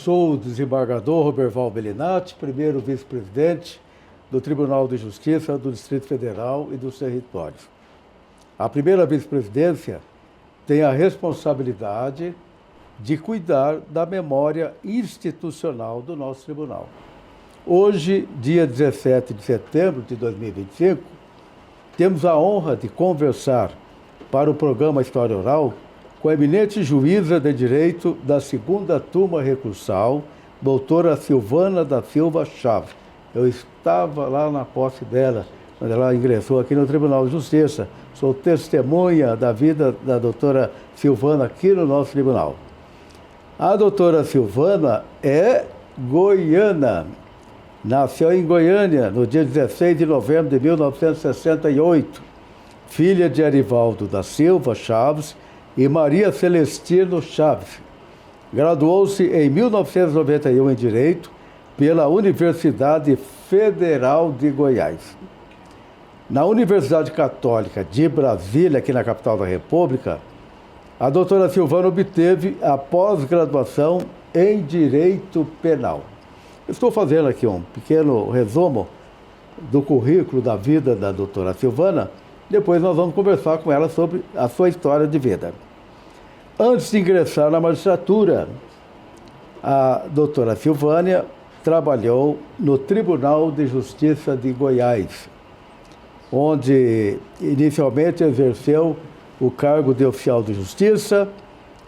sou o desembargador Roberval Bellinati, primeiro vice-presidente do Tribunal de Justiça do Distrito Federal e dos Territórios. A primeira vice-presidência tem a responsabilidade de cuidar da memória institucional do nosso tribunal. Hoje, dia 17 de setembro de 2025, temos a honra de conversar para o programa História Oral com a eminente juíza de Direito da 2ª Turma Recursal, doutora Silvana da Silva Chaves. Eu estava lá na posse dela, quando ela ingressou aqui no Tribunal de Justiça. Sou testemunha da vida da doutora Silvana aqui no nosso tribunal. A doutora Silvana é goiana. Nasceu em Goiânia no dia 16 de novembro de 1968. Filha de Arivaldo da Silva Chaves e Maria Celestino Chaves. Graduou-se em 1991 em Direito pela Universidade Federal de Goiás. Na Universidade Católica de Brasília, aqui na capital da República, a doutora Silvana obteve a pós-graduação em Direito Penal. Estou fazendo aqui um pequeno resumo do currículo da vida da doutora Silvana. Depois nós vamos conversar com ela sobre a sua história de vida. Antes de ingressar na magistratura, a doutora Silvânia trabalhou no Tribunal de Justiça de Goiás, onde inicialmente exerceu o cargo de oficial de justiça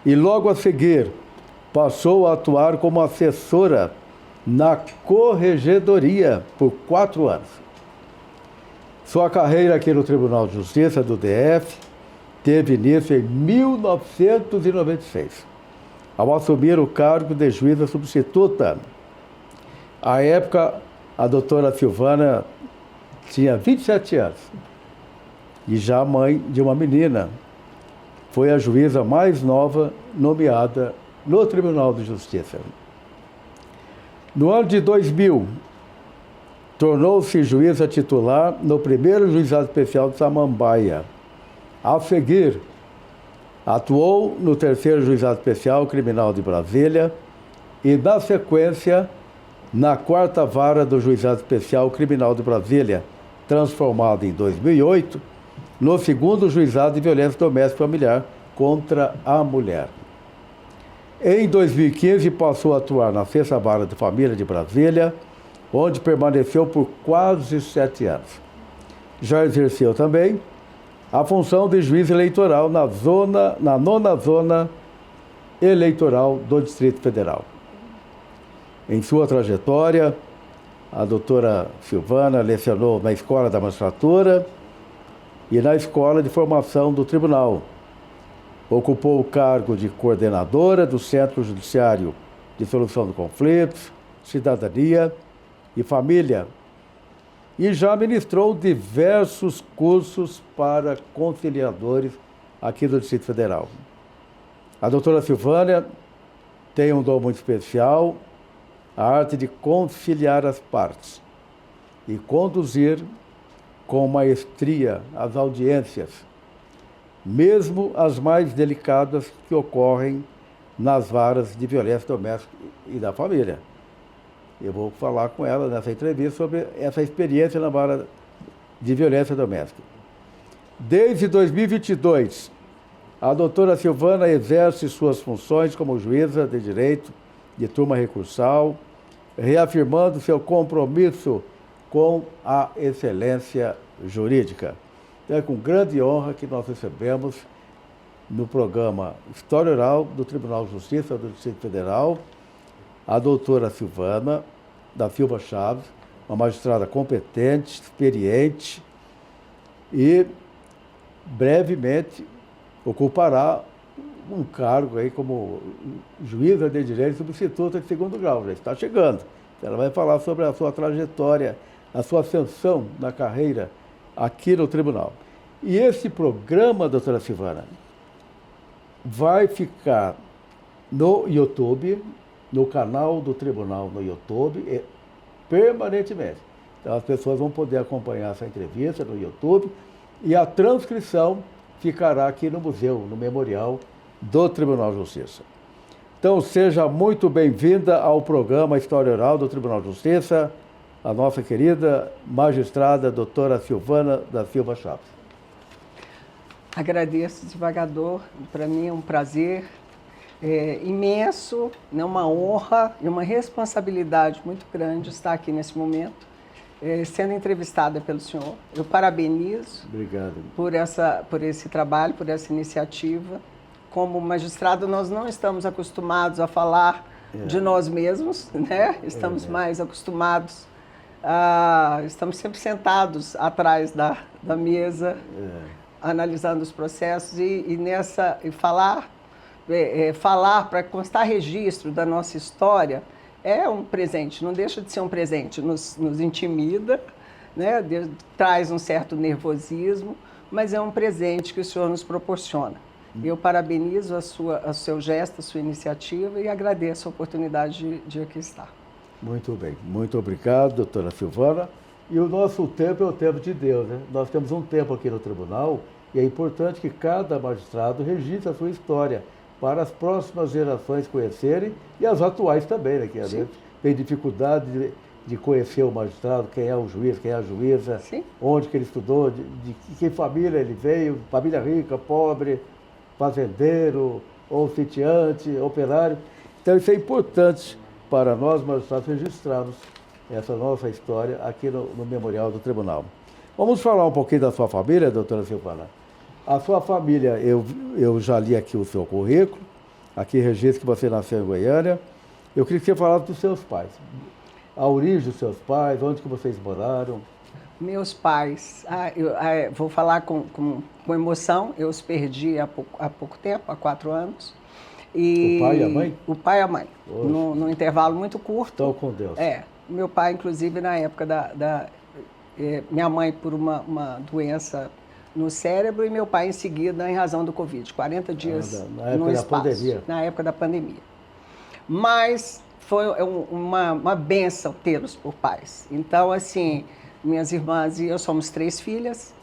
e logo a seguir passou a atuar como assessora na Corregedoria por 4 anos. Sua carreira aqui no Tribunal de Justiça do DF teve início em 1996, ao assumir o cargo de juíza substituta. À época, a doutora Silvana tinha 27 anos e já mãe de uma menina. Foi a juíza mais nova nomeada no Tribunal de Justiça. No ano de 2000, tornou-se juíza titular no primeiro Juizado Especial de Samambaia. A seguir, atuou no terceiro Juizado Especial Criminal de Brasília e, na sequência, na 4ª Vara do Juizado Especial Criminal de Brasília, transformado em 2008, no 2º Juizado de Violência Doméstica e Familiar contra a Mulher. Em 2015, passou a atuar na 6ª Vara de Família de Brasília, onde permaneceu por quase 7 anos. Já exerceu também a função de juiz eleitoral na 9ª Zona Eleitoral do Distrito Federal. Em sua trajetória, a doutora Silvana lecionou na Escola da Magistratura e na Escola de Formação do Tribunal. Ocupou o cargo de coordenadora do Centro Judiciário de Solução de Conflitos, Cidadania e Família, e já ministrou diversos cursos para conciliadores aqui do Distrito Federal. A doutora Silvânia tem um dom muito especial, a arte de conciliar as partes e conduzir com maestria as audiências, mesmo as mais delicadas que ocorrem nas varas de violência doméstica e da família. Eu vou falar com ela nessa entrevista sobre essa experiência na vara de violência doméstica. Desde 2022, a doutora Silvana exerce suas funções como juíza de direito de turma recursal, reafirmando seu compromisso com a excelência jurídica. É com grande honra que nós recebemos no programa História Oral do Tribunal de Justiça do Distrito Federal a doutora Silvana da Silva Chaves, uma magistrada competente, experiente e brevemente ocupará um cargo aí como juíza de direito substituta de 2º grau, já está chegando. Ela vai falar sobre a sua trajetória, a sua ascensão na carreira aqui no tribunal. E esse programa, doutora Silvana, vai ficar no YouTube, no canal do tribunal no YouTube, permanentemente. Então as pessoas vão poder acompanhar essa entrevista no YouTube e a transcrição ficará aqui no museu, no memorial do Tribunal de Justiça. Então, seja muito bem-vinda ao programa História Oral do Tribunal de Justiça, a nossa querida magistrada doutora Silvana da Silva Chaves. Agradeço, desembargador. Para mim é um prazer imenso, né, uma honra e uma responsabilidade muito grande estar aqui nesse momento, sendo entrevistada pelo senhor. Eu parabenizo. Obrigado. Por esse trabalho, por essa iniciativa. Como magistrado, nós não estamos acostumados a falar de nós mesmos, né? Estamos mais acostumados estamos sempre sentados atrás da mesa, analisando os processos e falar para constar registro da nossa história é um presente, não deixa de ser um presente, nos intimida, né? Traz um certo nervosismo, mas é um presente que o senhor nos proporciona. Eu parabenizo o seu gesto, a sua iniciativa e agradeço a oportunidade de aqui estar. Muito bem. Muito obrigado, doutora Silvana. E o nosso tempo é o tempo de Deus, né? Nós temos um tempo aqui no tribunal e é importante que cada magistrado registre a sua história para as próximas gerações conhecerem e as atuais também, né? Que às vezes tem dificuldade de conhecer o magistrado, quem é o juiz, quem é a juíza, onde que ele estudou, de que família ele veio, família rica, pobre, fazendeiro, ou sitiante, operário. Então isso é importante para nós, magistrados, registrarmos essa nossa história aqui no Memorial do Tribunal. Vamos falar um pouquinho da sua família, doutora Silvana. A sua família, eu já li aqui o seu currículo, aqui registra que você nasceu em Goiânia. Eu queria que você falasse dos seus pais. A origem dos seus pais, onde que vocês moraram? Meus pais, vou falar com emoção, eu os perdi há pouco tempo, há 4 anos. O pai e a mãe? O pai e a mãe, num intervalo muito curto. Então, com Deus. Meu pai, inclusive, na época minha mãe por uma doença no cérebro e meu pai em seguida em razão do Covid, 40 dias no espaço, na época da pandemia. Mas foi uma bênção tê-los por pais. Então, assim, minhas irmãs e eu somos 3 filhas,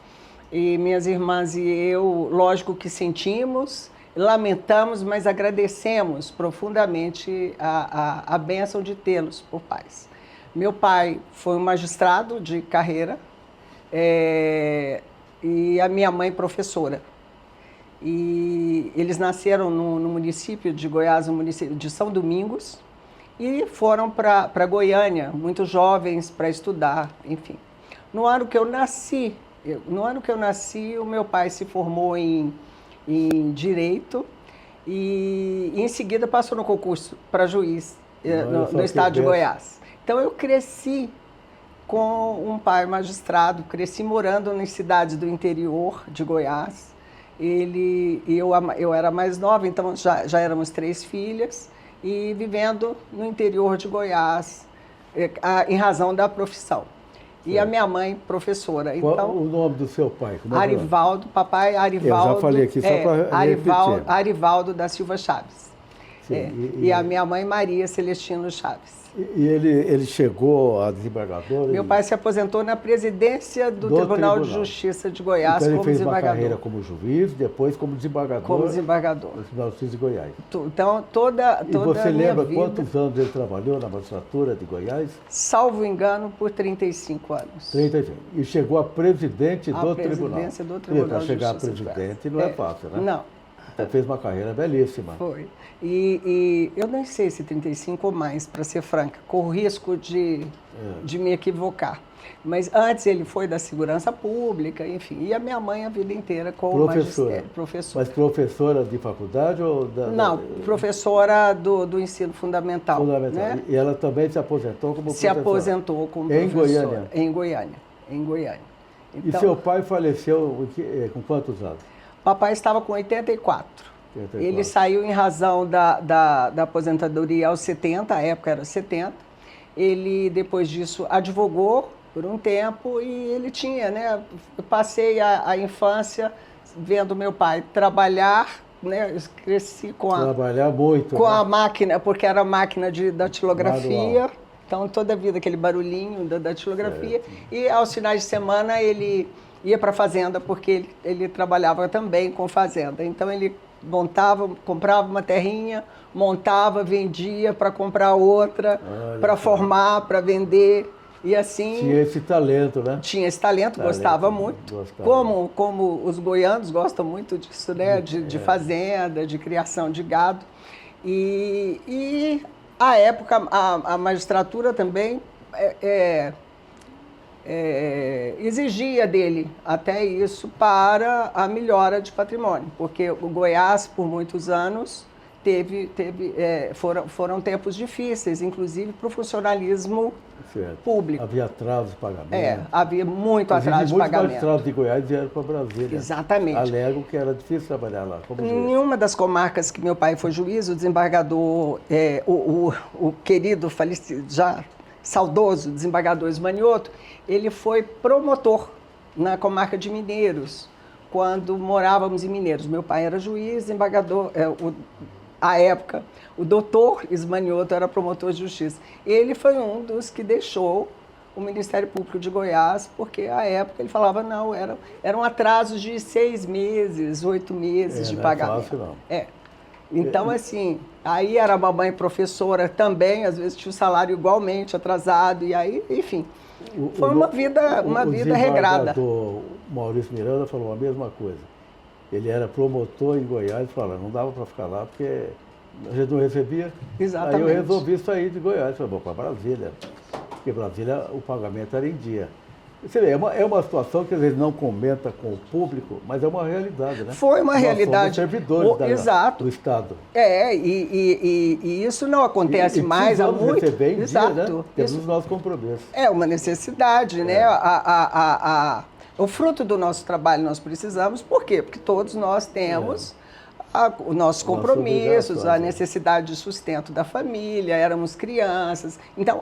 e minhas irmãs e eu, lógico que sentimos, lamentamos, mas agradecemos profundamente a bênção de tê-los por pais. Meu pai foi um magistrado de carreira e a minha mãe professora. E eles nasceram no município de Goiás, no município de São Domingos, e foram para Goiânia, muito jovens, para estudar, enfim. No ano que eu nasci, o meu pai se formou em Direito e em seguida passou no concurso para juiz no estado de Goiás. Então eu cresci com um pai magistrado, cresci morando em cidades do interior de Goiás. Eu era mais nova, então já éramos 3 filhas e vivendo no interior de Goiás em razão da profissão. E a minha mãe, professora. Qual então, o nome do seu pai? Arivaldo, papai Arivaldo. Eu já falei aqui, só para repetir. Arivaldo da Silva Chaves. E a minha mãe, Maria Celestino Chaves. E ele chegou a desembargador? Meu pai se aposentou na presidência do Tribunal de Justiça de Goiás então, como desembargador. Ele fez uma carreira como juiz, depois como desembargador. Como desembargador. No Tribunal de Justiça de Goiás. Então, toda e você a minha lembra vida, quantos anos ele trabalhou na magistratura de Goiás? Salvo engano, por 35 anos. 35. E chegou a presidente do Tribunal. Presidência do Tribunal para de chegar a Justiça presidente não é fácil, né? Não. Então fez uma carreira belíssima. Foi. E eu não sei se 35 ou mais, para ser franca. Corro risco de me equivocar. Mas antes ele foi da segurança pública, enfim. E a minha mãe a vida inteira com o magistério. Professora. Mas professora de faculdade ou Não, professora do ensino fundamental. Fundamental. Né? E ela também se aposentou como professora? Se aposentou como em professora. Goiânia? Em Goiânia. Então, e seu pai faleceu com quantos anos? Papai estava com 84. Ele saiu em razão da aposentadoria aos 70, a época era 70. Ele, depois disso, advogou por um tempo e ele tinha, né? Eu passei a infância vendo meu pai trabalhar, né? Eu cresci com trabalhar muito, com né? a máquina, porque era a máquina de datilografia. Então, toda a vida, aquele barulhinho da datilografia. E aos finais de semana ele ia para a fazenda, porque ele trabalhava também com fazenda. Então, ele montava, comprava uma terrinha, montava, vendia para comprar outra, para formar, para vender. E assim... Tinha esse talento, né? Tinha esse talento, gostava muito. Como os goianos gostam muito disso, né? De fazenda, de criação de gado. E à época, a magistratura também exigia dele até isso para a melhora de patrimônio, porque o Goiás, por muitos anos, foram tempos difíceis, inclusive para o funcionalismo público. Havia atraso de pagamento. Havia muito atraso de pagamento. Muitos magistrados de Goiás vieram para Brasília. Exatamente. Alegam que era difícil trabalhar lá como juiz. Em uma das comarcas que meu pai foi juiz, o desembargador, o querido, falecido, já saudoso desembargador Ismanioto, ele foi promotor na comarca de Mineiros, quando morávamos em Mineiros. Meu pai era juiz, desembargador, à época, o doutor Ismanioto era promotor de justiça. Ele foi um dos que deixou o Ministério Público de Goiás, porque à época ele falava, não, eram atrasos de 6 meses, 8 meses de pagamento. Não é fácil, não. Então, assim, aí era mamãe professora também, às vezes tinha o salário igualmente atrasado, e aí, enfim, foi uma vida regrada. O Maurício Miranda falou a mesma coisa. Ele era promotor em Goiás e falou, não dava para ficar lá porque a gente não recebia. Exatamente. Aí eu resolvi sair de Goiás, falei, vou para Brasília, porque Brasília o pagamento era em dia. Você vê, é uma situação que às vezes não comenta com o público, mas é uma realidade, né? Foi uma realidade. Nós somos servidores exato. do Estado. E isso não acontece mais há muito. Receber em exato. Dia, né? Temos os nossos compromissos. É uma necessidade, né? O fruto do nosso trabalho nós precisamos, por quê? Porque todos nós temos os nossos compromissos, a necessidade de sustento da família, éramos crianças. Então,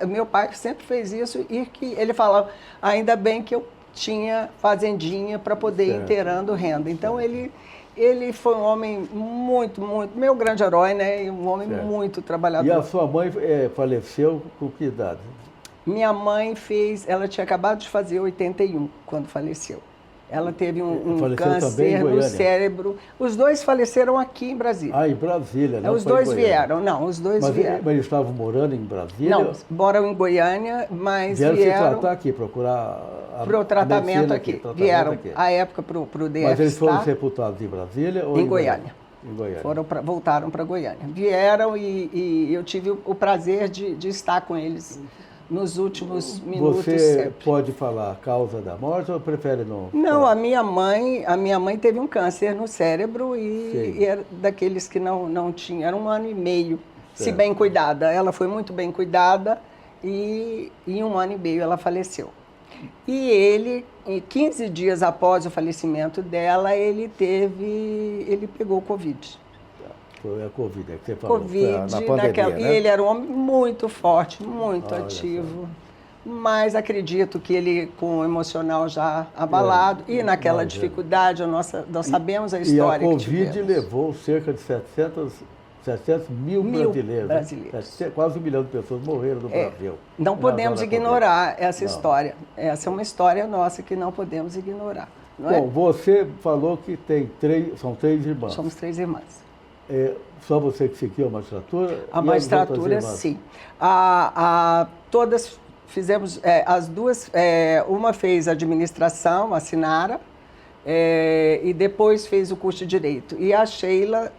meu pai sempre fez isso e que ele falava, ainda bem que eu tinha fazendinha para poder ir inteirando renda. Então, ele foi um homem muito, meu grande herói, né? Um homem muito trabalhador. E a sua mãe faleceu com que idade? Minha mãe ela tinha acabado de fazer 81 quando faleceu. Ela teve um câncer no cérebro. Os dois faleceram aqui em Brasília. Em Brasília, não? Os dois vieram, vieram. Mas eles estavam morando em Brasília? Não, moram em Goiânia, mas vieram se tratar aqui, procurar para o tratamento aqui. Vieram, à época, para o DF. Mas eles foram sepultados em Brasília ou em Goiânia? Em Goiânia. Voltaram para Goiânia. Vieram e eu tive o prazer de estar com eles nos últimos minutos. Você pode falar a causa da morte ou prefere não? Não, a minha mãe teve um câncer no cérebro e era daqueles que não tinha, era 1 ano e meio, se bem cuidada. Ela foi muito bem cuidada e em 1 ano e meio ela faleceu. E ele, 15 dias após o falecimento dela, ele pegou Covid. Foi a Covid, que você falou. Covid, na pandemia, né? E ele era um homem muito forte, muito ativo. Mas acredito que ele, com o emocional já abalado, e naquela dificuldade, nós sabemos a história que tivemos. E a Covid levou cerca de 700 mil brasileiros. Quase 1 milhão de pessoas morreram no Brasil. Não podemos ignorar essa história. Essa é uma história nossa que não podemos ignorar. Bom, você falou que são 3 irmãs. Somos 3 irmãs. Só você que seguiu a magistratura? A magistratura, sim. Todas fizemos, as duas, uma fez administração, a Sinara, e depois fez o curso de Direito. E a Sheila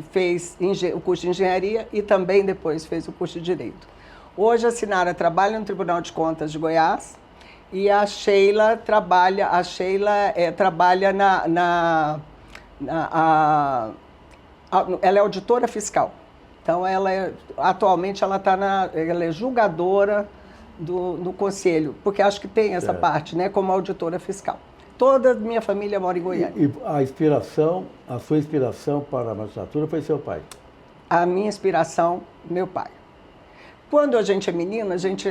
fez o curso de Engenharia e também depois fez o curso de Direito. Hoje a Sinara trabalha no Tribunal de Contas de Goiás e a Sheila trabalha ela é auditora fiscal. Então, atualmente, ela é julgadora no conselho, porque acho que tem essa parte, né, como auditora fiscal. Toda a minha família mora em Goiânia. E a sua inspiração para a magistratura foi seu pai? A minha inspiração, meu pai. Quando a gente é menina, a gente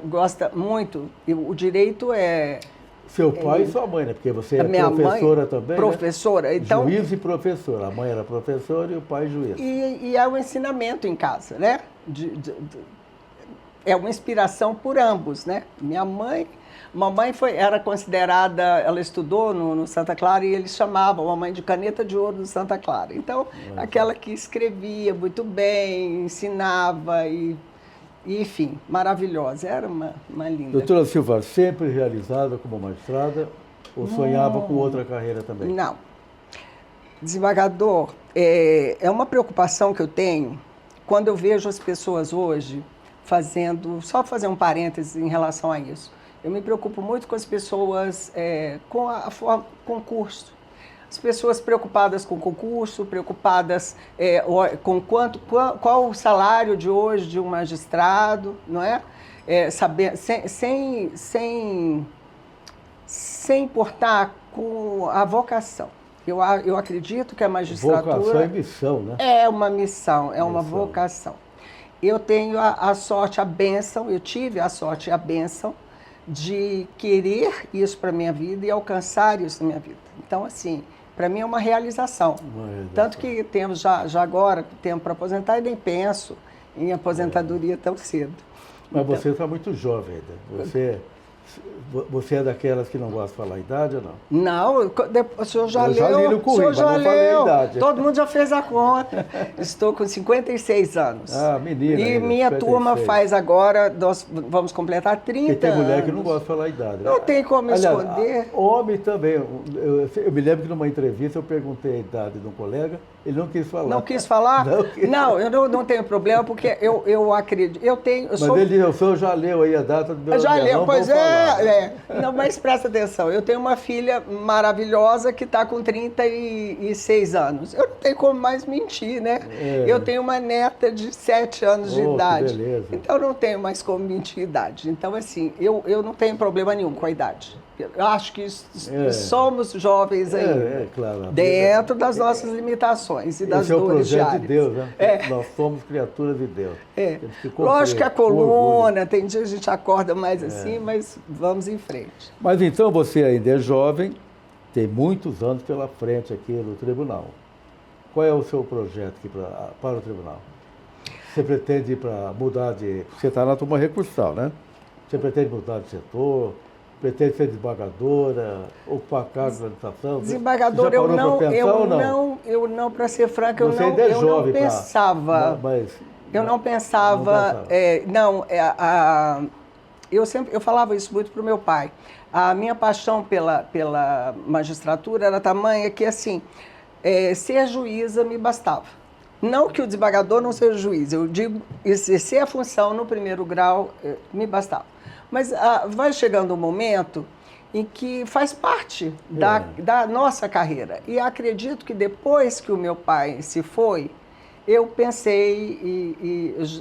gosta muito, e o direito é... Seu pai e sua mãe, né? Porque você é professora mãe, também, professora, né? Então, juiz e professora. A mãe era professora e o pai juiz. E é um ensinamento em casa, né? é uma inspiração por ambos, né? Mamãe era considerada, ela estudou no Santa Clara e eles chamavam a mamãe de caneta de ouro do Santa Clara. Então, aquela que escrevia muito bem, ensinava enfim, maravilhosa. Era uma linda. Doutora Silvana, sempre realizada como magistrada ou sonhava com outra carreira também? Não. Desembargador, é uma preocupação que eu tenho quando eu vejo as pessoas hoje só fazer um parênteses em relação a isso. Eu me preocupo muito com as pessoas com concurso. As pessoas preocupadas com concurso, preocupadas com qual o salário de hoje de um magistrado, não é? Sem importar com a vocação. Eu acredito que a magistratura... Vocação é missão, né? É uma missão, é uma vocação. Eu tenho a sorte, a bênção, eu tive a sorte e a bênção de querer isso para a minha vida e alcançar isso na minha vida. Então, assim, para mim é uma realização. Tanto que temos já agora tempo para aposentar e nem penso em aposentadoria tão cedo. Mas então, você está muito jovem ainda. Você é daquelas que não gosta de falar a idade ou não? Não, o senhor já leu. Já li no currículo, mas não falei a idade. Todo mundo já fez a conta. Estou com 56 anos. Ah, menina. E minha 56. Turma faz agora, nós vamos completar 30 anos. E tem mulher que não gosta de falar a idade. Não tem como esconder. Homem também. Eu me lembro que numa entrevista eu perguntei a idade de um colega, ele não quis falar. Não quis falar? Não, eu não tenho problema, porque eu acredito. Mas ele disse, o senhor já leu aí a data do meu Já leu, pois é. Não, mas presta atenção, eu tenho uma filha maravilhosa que está com 36 anos. Eu não tenho como mais mentir, né? Eu tenho uma neta de 7 anos de idade. Que beleza. Então, eu não tenho mais como mentir idade. Então, assim, eu não tenho problema nenhum com a idade. Eu acho que somos jovens ainda, claro, dentro das nossas limitações e das dores diárias. É o projeto de Deus, né? Nós somos criaturas de Deus. Lógico que a coluna, tem dia que a gente acorda mais assim, mas vamos em frente. Mas então você ainda é jovem, tem muitos anos pela frente aqui no tribunal. Qual é o seu projeto aqui para o tribunal? Você pretende ir para mudar de... Você está na turma recursal, né? Você pretende mudar de setor? Pretende ser desembargadora, ocupar cargo de administração? Desembargadora, eu não, para ser franca, eu não pensava. Eu não pensava. Eu falava isso muito para o meu pai. A minha paixão pela magistratura era tamanha que, assim, ser juíza me bastava. Não que o desembargador não seja juiz, eu digo, exercer a função no primeiro grau me bastava. Mas vai chegando um momento em que faz parte da nossa carreira. E acredito que depois que o meu pai se foi, eu pensei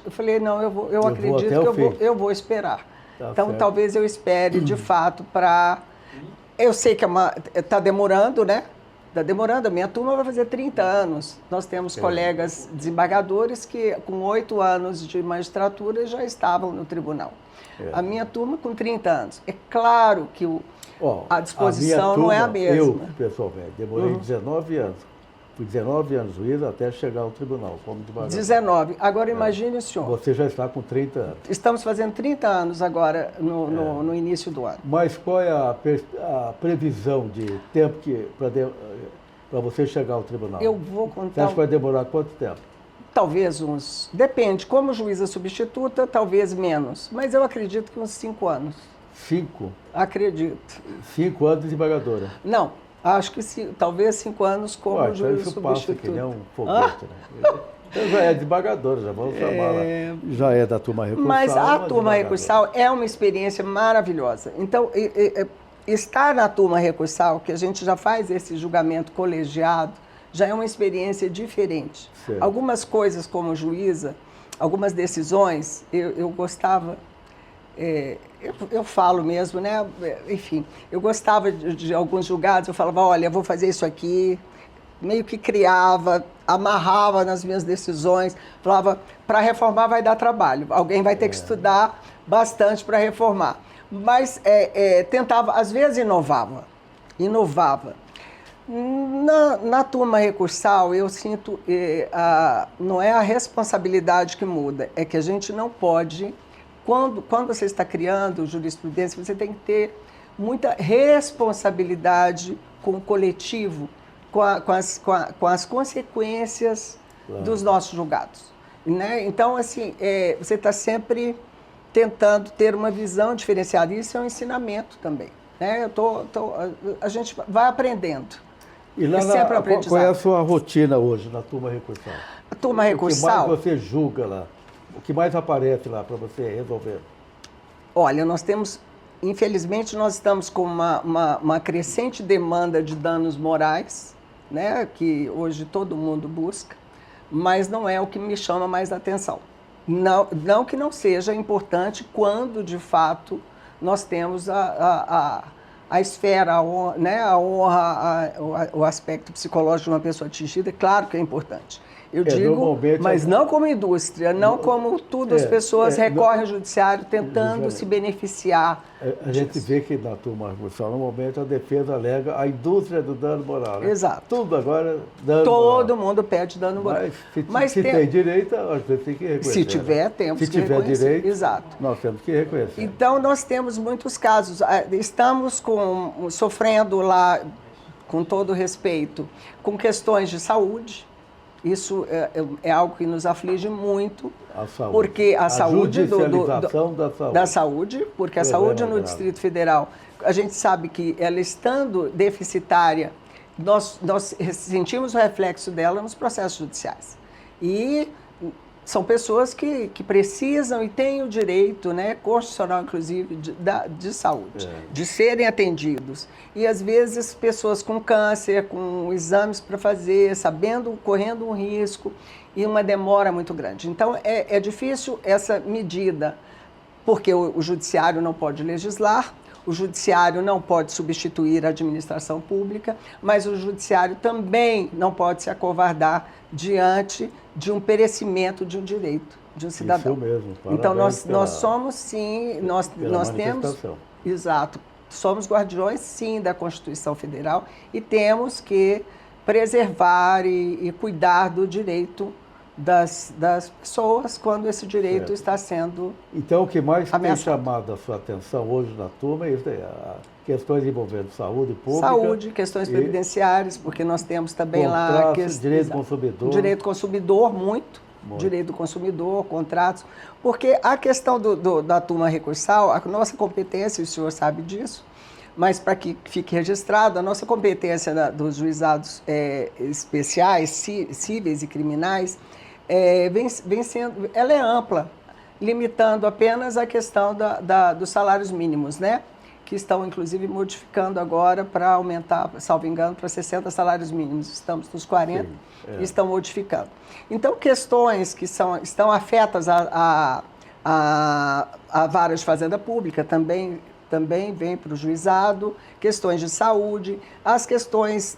eu falei, não, eu acredito que eu vou esperar. Então, certo. Talvez eu espere, de fato, para... Eu sei que está demorando, né? Está demorando. A minha turma vai fazer 30 anos. Nós temos colegas desembargadores que, com 8 anos de magistratura, já estavam no tribunal. A minha turma com 30 anos. É claro que a disposição não é a mesma. Eu, pessoalmente, demorei 19 anos. Fui 19 anos juiz até chegar ao tribunal como desembargador. 19. Agora imagine o senhor. Você já está com 30 anos. Estamos fazendo 30 anos agora no início do ano. Mas qual é a previsão de tempo para você chegar ao tribunal? Eu vou contar... Você acha que vai demorar quanto tempo? Talvez Depende. Como juíza substituta, talvez menos. Mas eu acredito que uns 5 anos. 5? Acredito. 5 anos de desembargadora? Não. Acho que talvez 5 anos como juíza substituta. Que nem um foguete, né? Então já é desembargadora, já vamos chamar lá. Já é da turma recursal. Mas a turma recursal é uma experiência maravilhosa. Então, estar na turma recursal, que a gente já faz esse julgamento colegiado, já é uma experiência diferente. Certo. Algumas coisas como juíza, algumas decisões, eu gostava, eu falo mesmo, né? Enfim, eu gostava de alguns julgados, eu falava, olha, eu vou fazer isso aqui, meio que criava, amarrava nas minhas decisões, falava, para reformar vai dar trabalho, alguém vai ter que estudar bastante para reformar. Mas tentava, às vezes inovava. Na turma recursal, eu sinto, não é a responsabilidade que muda, é que a gente não pode quando você está criando jurisprudência, você tem que ter muita responsabilidade com o coletivo, com as consequências dos nossos julgados. Né? Então, assim, você está sempre tentando ter uma visão diferenciada. Isso é um ensinamento também. Né? A gente vai aprendendo. E lá qual é a sua rotina hoje na turma recursal? A turma recursal... O que mais você julga lá? O que mais aparece lá para você resolver? Olha, infelizmente, nós estamos com uma crescente demanda de danos morais, né, que hoje todo mundo busca, mas não é o que me chama mais a atenção. Não que não seja importante quando, de fato, nós temos a esfera, a honra, o aspecto psicológico de uma pessoa atingida, claro que é importante. Eu digo, mas não como indústria, não como tudo, as pessoas recorrem ao judiciário tentando se beneficiar. A gente vê que na turma recursal, normalmente, a defesa alega a indústria do dano moral. Né? Exato. Tudo agora, dano Todo moral. mundo pede dano moral. Mas se tem direito, a gente tem que reconhecer. Se tiver, temos que reconhecer. Se tiver direito, exato. Nós temos que reconhecer. Então, nós temos muitos casos. Estamos sofrendo lá, com todo respeito, com questões de saúde. Isso é algo que nos aflige muito, porque a saúde da saúde, porque a saúde no Distrito Federal, a gente sabe que ela estando deficitária, nós sentimos o reflexo dela nos processos judiciais. E são pessoas que precisam e têm o direito, né, constitucional inclusive, de saúde, de serem atendidos. E às vezes pessoas com câncer, com exames para fazer, correndo um risco e uma demora muito grande. Então é difícil essa medida, porque o judiciário não pode legislar, o judiciário não pode substituir a administração pública, mas o judiciário também não pode se acovardar diante de um perecimento de um direito de um cidadão. Isso mesmo. Então nós somos sim, nós temos, exato, somos guardiões sim da Constituição Federal e temos que preservar e cuidar do direito das pessoas quando esse direito está sendo Então, o que mais ameaçado. tem chamado a sua atenção hoje na turma é isso aí, questões envolvendo saúde pública. Saúde, questões previdenciárias, porque nós temos também lá... Direito do consumidor. Direito do consumidor, muito. Direito do consumidor, contratos. Porque a questão da turma recursal, a nossa competência, o senhor sabe disso, mas para que fique registrado, a nossa competência dos juizados especiais, cíveis e criminais, vem sendo, ela é ampla, limitando apenas a questão dos salários mínimos, né? Que estão, inclusive, modificando agora para aumentar, salvo engano, para 60 salários mínimos. Estamos nos 40 e estão modificando. Então, questões que estão afetas à vara de fazenda pública também vem para o juizado, questões de saúde, as questões,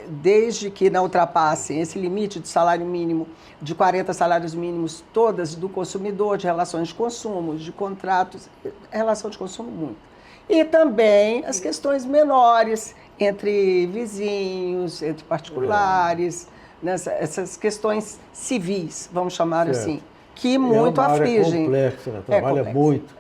desde que não ultrapassem esse limite de salário mínimo, de 40 salários mínimos, todas do consumidor, de relações de consumo, de contratos, relação de consumo muito. E também as questões menores, entre vizinhos, entre particulares, essas questões civis, vamos chamar assim, que muito afligem. É uma área complexa, né? Trabalha muito.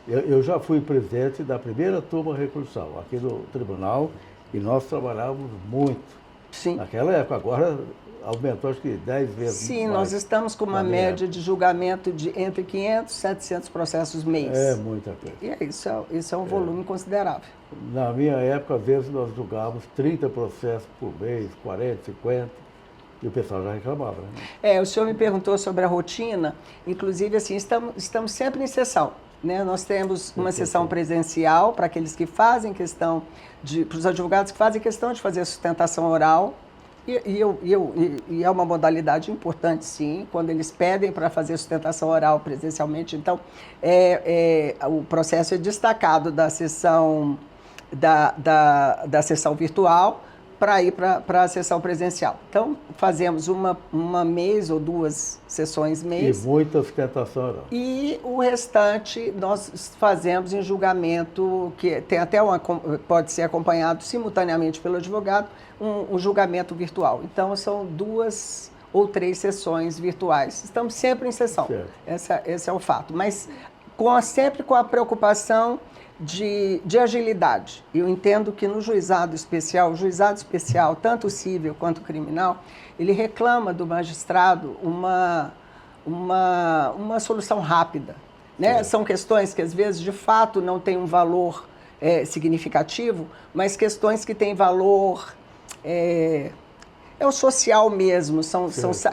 Eu já fui presidente da primeira turma recursal aqui no tribunal e nós trabalhávamos muito. Sim. Naquela época, agora aumentou acho que 10 vezes. Sim, nós estamos com uma média de julgamento de entre 500 e 700 processos mês. É muita coisa. E isso é um volume considerável. Na minha época, às vezes nós julgávamos 30 processos por mês, 40, 50. E o pessoal já reclamava, né? O senhor me perguntou sobre a rotina, inclusive assim, estamos sempre em sessão. Né? Nós temos uma sessão presencial para aqueles que fazem questão para os advogados que fazem questão de fazer a sustentação oral, e é uma modalidade importante, sim, quando eles pedem para fazer sustentação oral presencialmente. Então, o processo é destacado da sessão, da sessão virtual para ir para a sessão presencial. Então, fazemos uma mês ou duas sessões mês. E muita sustentação oral. E o restante nós fazemos em julgamento, que tem até pode ser acompanhado simultaneamente pelo advogado, um julgamento virtual. Então, são 2 ou 3 sessões virtuais. Estamos sempre em sessão. Esse é o fato. Mas sempre com a preocupação de agilidade. Eu entendo que no juizado especial, tanto civil quanto criminal, ele reclama do magistrado uma solução rápida. Né? São questões que, às vezes, de fato, não têm um valor significativo, mas questões que têm valor... É o social mesmo,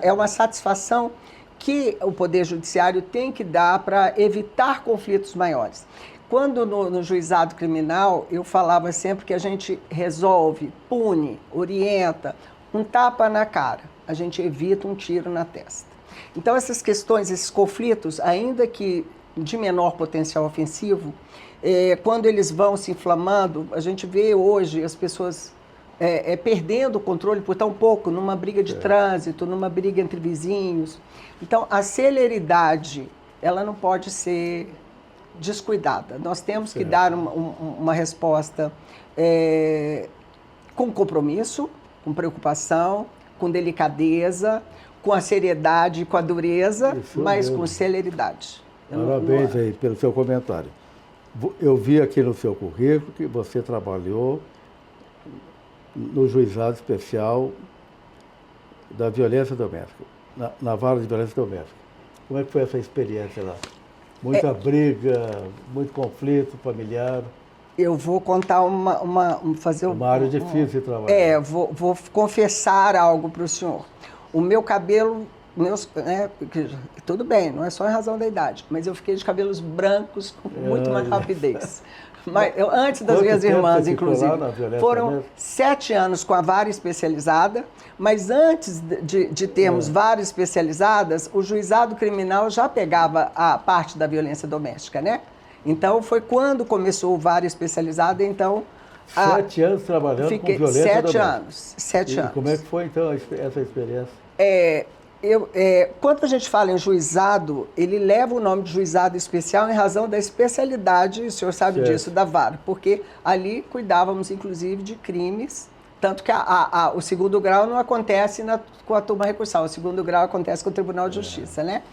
é uma satisfação que o Poder Judiciário tem que dar para evitar conflitos maiores. Quando no juizado criminal, eu falava sempre que a gente resolve, pune, orienta, um tapa na cara, a gente evita um tiro na testa. Então, essas questões, esses conflitos, ainda que de menor potencial ofensivo, quando eles vão se inflamando, a gente vê hoje as pessoas perdendo o controle por tão pouco, numa briga de trânsito, numa briga entre vizinhos. Então, a celeridade, ela não pode ser descuidada. Nós temos que dar uma resposta com compromisso, com preocupação, com delicadeza, com a seriedade e com a dureza, mas com celeridade. Parabéns aí pelo seu comentário. Eu vi aqui no seu currículo que você trabalhou no juizado especial da violência doméstica, na vara de violência doméstica. Como é que foi essa experiência lá? Muita briga, muito conflito familiar. Eu vou contar fazer uma área difícil de trabalhar. Vou confessar algo para o senhor. O meu cabelo, tudo bem, não é só em razão da idade, mas eu fiquei de cabelos brancos com muito mais rapidez. Mas antes das minhas irmãs, inclusive, foram 7 anos com a vara especializada, mas antes de termos varas especializadas, o juizado criminal já pegava a parte da violência doméstica, né? Então, foi quando começou o vara especializada, então... 7 anos trabalhando com violência doméstica. 7 anos. Como é que foi, então, essa experiência? Quando a gente fala em juizado, ele leva o nome de juizado especial em razão da especialidade, o senhor sabe disso, da vara, porque ali cuidávamos, inclusive, de crimes, tanto que o segundo grau não acontece com a turma recursal, o segundo grau acontece com o Tribunal de Justiça, né?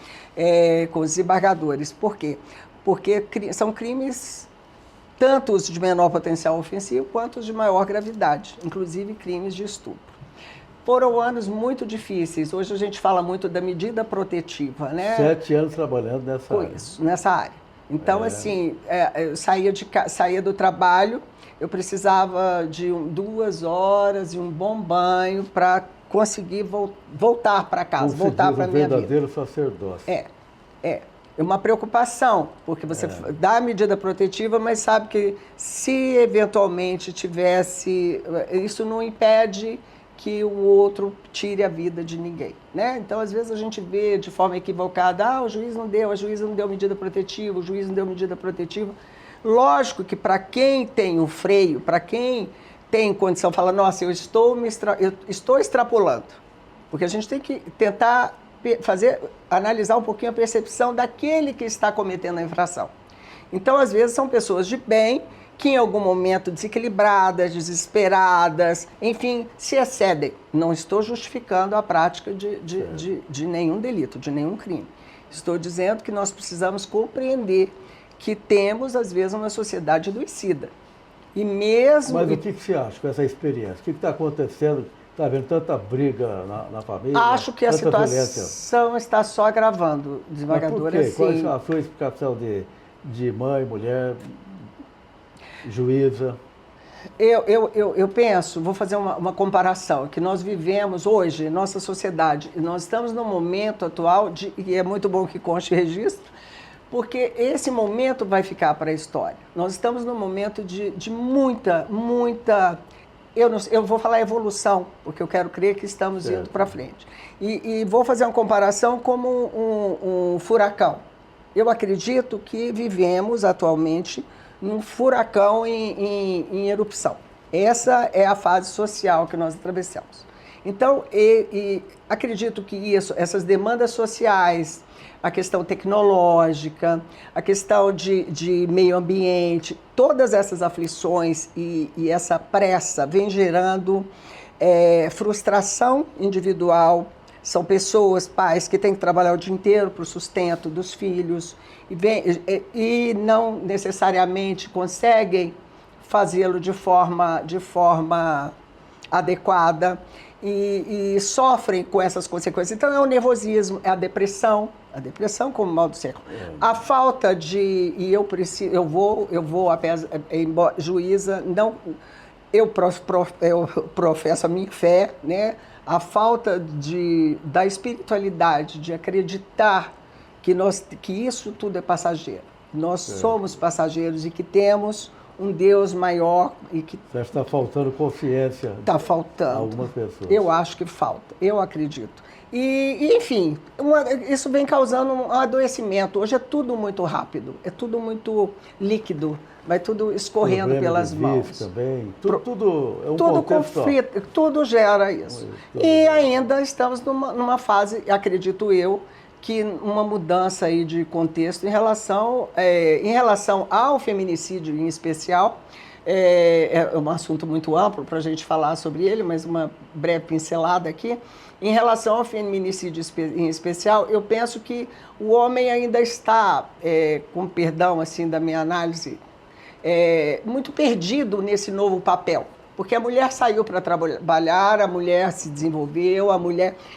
Com os desembargadores. Por quê? Porque são crimes, tanto os de menor potencial ofensivo, quanto os de maior gravidade, inclusive crimes de estupro. Foram anos muito difíceis. Hoje a gente fala muito da medida protetiva, né? 7 anos trabalhando nessa área. Isso, nessa área. Então, assim, eu saía do trabalho, eu precisava de 2 horas e um bom banho para conseguir voltar para casa, voltar para a minha vida. Um verdadeiro sacerdócio. É uma preocupação, porque você dá a medida protetiva, mas sabe que se eventualmente tivesse... Isso não impede que o outro tire a vida de ninguém, né? Então, às vezes, a gente vê de forma equivocada, o juiz não deu, a juíza não deu medida protetiva, o juiz não deu medida protetiva. Lógico que para quem tem o freio, para quem tem condição, fala, nossa, eu estou extrapolando. Porque a gente tem que tentar analisar um pouquinho a percepção daquele que está cometendo a infração. Então, às vezes, são pessoas de bem, que em algum momento desequilibradas, desesperadas, enfim, se excedem. Não estou justificando a prática de nenhum delito, de nenhum crime. Estou dizendo que nós precisamos compreender que temos, às vezes, uma sociedade adoecida. E mesmo... Mas o que você acha com essa experiência? O que está acontecendo? Está havendo tanta briga na família? Acho que a situação está só agravando, desembargadora. Mas por quê? Qual a sua explicação de mãe, mulher... juíza? Eu penso, vou fazer uma comparação, que nós vivemos hoje, nossa sociedade, nós estamos num momento atual, e é muito bom que conste registro, porque esse momento vai ficar para a história. Nós estamos num momento de muita, eu vou falar evolução, porque eu quero crer que estamos indo para frente. E vou fazer uma comparação como um furacão. Eu acredito que vivemos atualmente num furacão em erupção. Essa é a fase social que nós atravessamos. Então, acredito que essas demandas sociais, a questão tecnológica, a questão de meio ambiente, todas essas aflições e essa pressa vem gerando frustração individual, São pessoas, pais, que têm que trabalhar o dia inteiro para o sustento dos filhos e não necessariamente conseguem fazê-lo de forma adequada e sofrem com essas consequências. Então, é o nervosismo, é a depressão como mal do século. A falta de... E eu vou embora, juíza, não... Eu professo a minha fé, né? A falta da espiritualidade, de acreditar que isso tudo é passageiro. Nós somos passageiros e que temos um Deus maior e que... Está faltando consciência. Está faltando. Algumas pessoas. Eu acho que falta, eu acredito. Enfim, isso vem causando um adoecimento. Hoje é tudo muito rápido, é tudo muito líquido, vai tudo escorrendo pelas mãos. Também. Tudo é um tudo contexto conflito, tudo gera isso. E ainda estamos numa fase, acredito eu, que uma mudança aí de contexto em relação ao feminicídio em especial. É um assunto muito amplo para a gente falar sobre ele, mas uma breve pincelada aqui. Em relação ao feminicídio em especial, eu penso que o homem ainda está, com perdão assim da minha análise, muito perdido nesse novo papel. Porque a mulher saiu para trabalhar, a mulher se desenvolveu,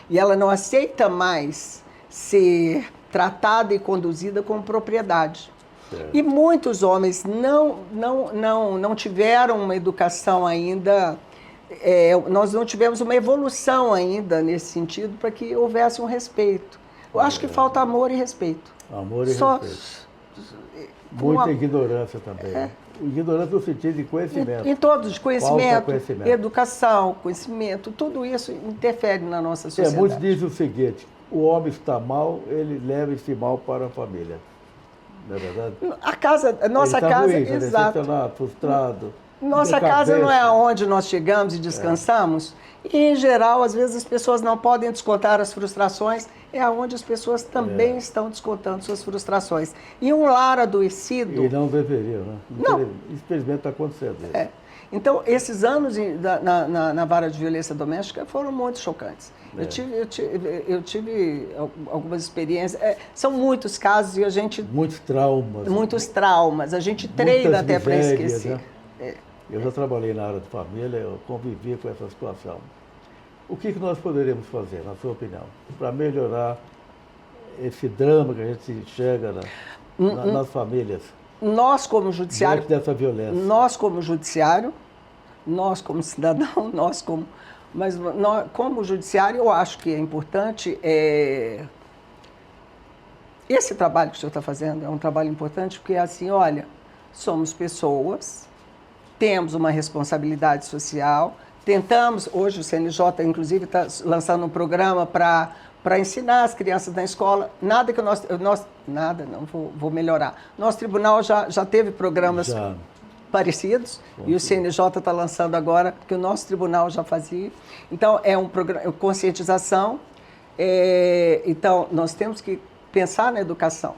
e ela não aceita mais ser tratada e conduzida como propriedade. E muitos homens não tiveram uma educação ainda, nós não tivemos uma evolução ainda nesse sentido para que houvesse um respeito. Eu acho que falta amor e respeito. Amor e respeito. Muita ignorância também. Ignorância no sentido de conhecimento. Em todos, conhecimento, educação, conhecimento, tudo isso interfere na nossa sociedade. Muitos dizem o seguinte: o homem está mal, ele leva esse mal para a família. Não é verdade? Nossa casa, ruim, exato. Frustrado. Nossa casa não é aonde nós chegamos e descansamos. E, em geral, às vezes as pessoas não podem descontar as frustrações, é aonde as pessoas também estão descontando suas frustrações. E um lar adoecido... E não deveriam, né? Não. Infelizmente está acontecendo. Então, esses anos na vara de violência doméstica foram muito chocantes. Eu tive algumas experiências, são muitos casos e a gente... Muitos traumas. Muitos traumas, a gente treina até para esquecer. Né? Eu já trabalhei na área de família, eu convivi com essa situação. O que nós poderíamos fazer, na sua opinião, para melhorar esse drama que a gente enxerga nas famílias? Nós, como judiciário... Diante dessa violência. Nós, como judiciário, nós, como cidadão, Mas como judiciário, eu acho que é importante... Esse trabalho que o senhor está fazendo é um trabalho importante porque, assim, olha, somos pessoas, temos uma responsabilidade social, tentamos... Hoje o CNJ, inclusive, está lançando um programa para ensinar as crianças na escola. Nada que vou melhorar. Nosso tribunal já teve programas parecidos, e o CNJ está lançando agora, porque o nosso tribunal já fazia. Então, é um programa de conscientização. Então, nós temos que pensar na educação.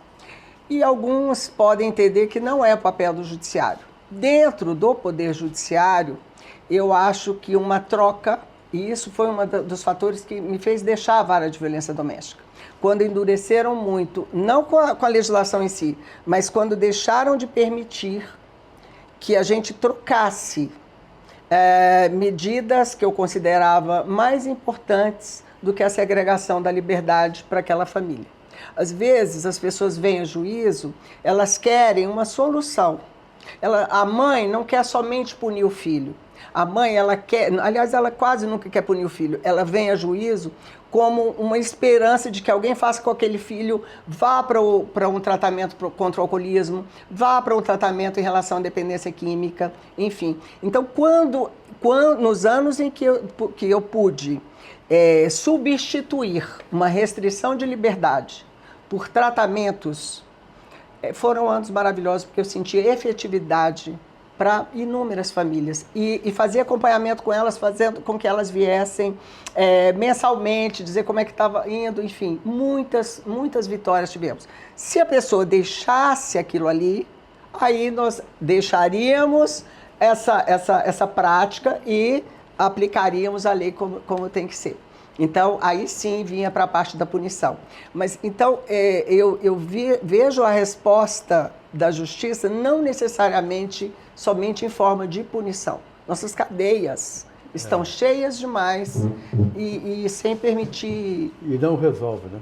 E alguns podem entender que não é o papel do judiciário. Dentro do poder judiciário, eu acho que uma troca, e isso foi um dos fatores que me fez deixar a vara de violência doméstica. Quando endureceram muito, não com a legislação em si, mas quando deixaram de permitir que a gente trocasse medidas que eu considerava mais importantes do que a segregação da liberdade para aquela família. Às vezes, as pessoas vêm a juízo, elas querem uma solução. A mãe não quer somente punir o filho. A mãe, ela quase nunca quer punir o filho. Ela vem a juízo como uma esperança de que alguém faça com que aquele filho vá para um tratamento contra o alcoolismo, vá para um tratamento em relação à dependência química, enfim. Então, nos anos em que eu pude substituir uma restrição de liberdade por tratamentos, foram anos maravilhosos, porque eu senti efetividade para inúmeras famílias e fazer acompanhamento com elas, fazendo com que elas viessem mensalmente, dizer como é que estava indo, enfim, muitas vitórias tivemos. Se a pessoa deixasse aquilo ali, aí nós deixaríamos essa prática e aplicaríamos a lei como tem que ser. Então, aí sim vinha para a parte da punição. Mas, então, vejo a resposta da justiça não necessariamente somente em forma de punição. Nossas cadeias estão cheias demais e sem permitir... E não resolve, né?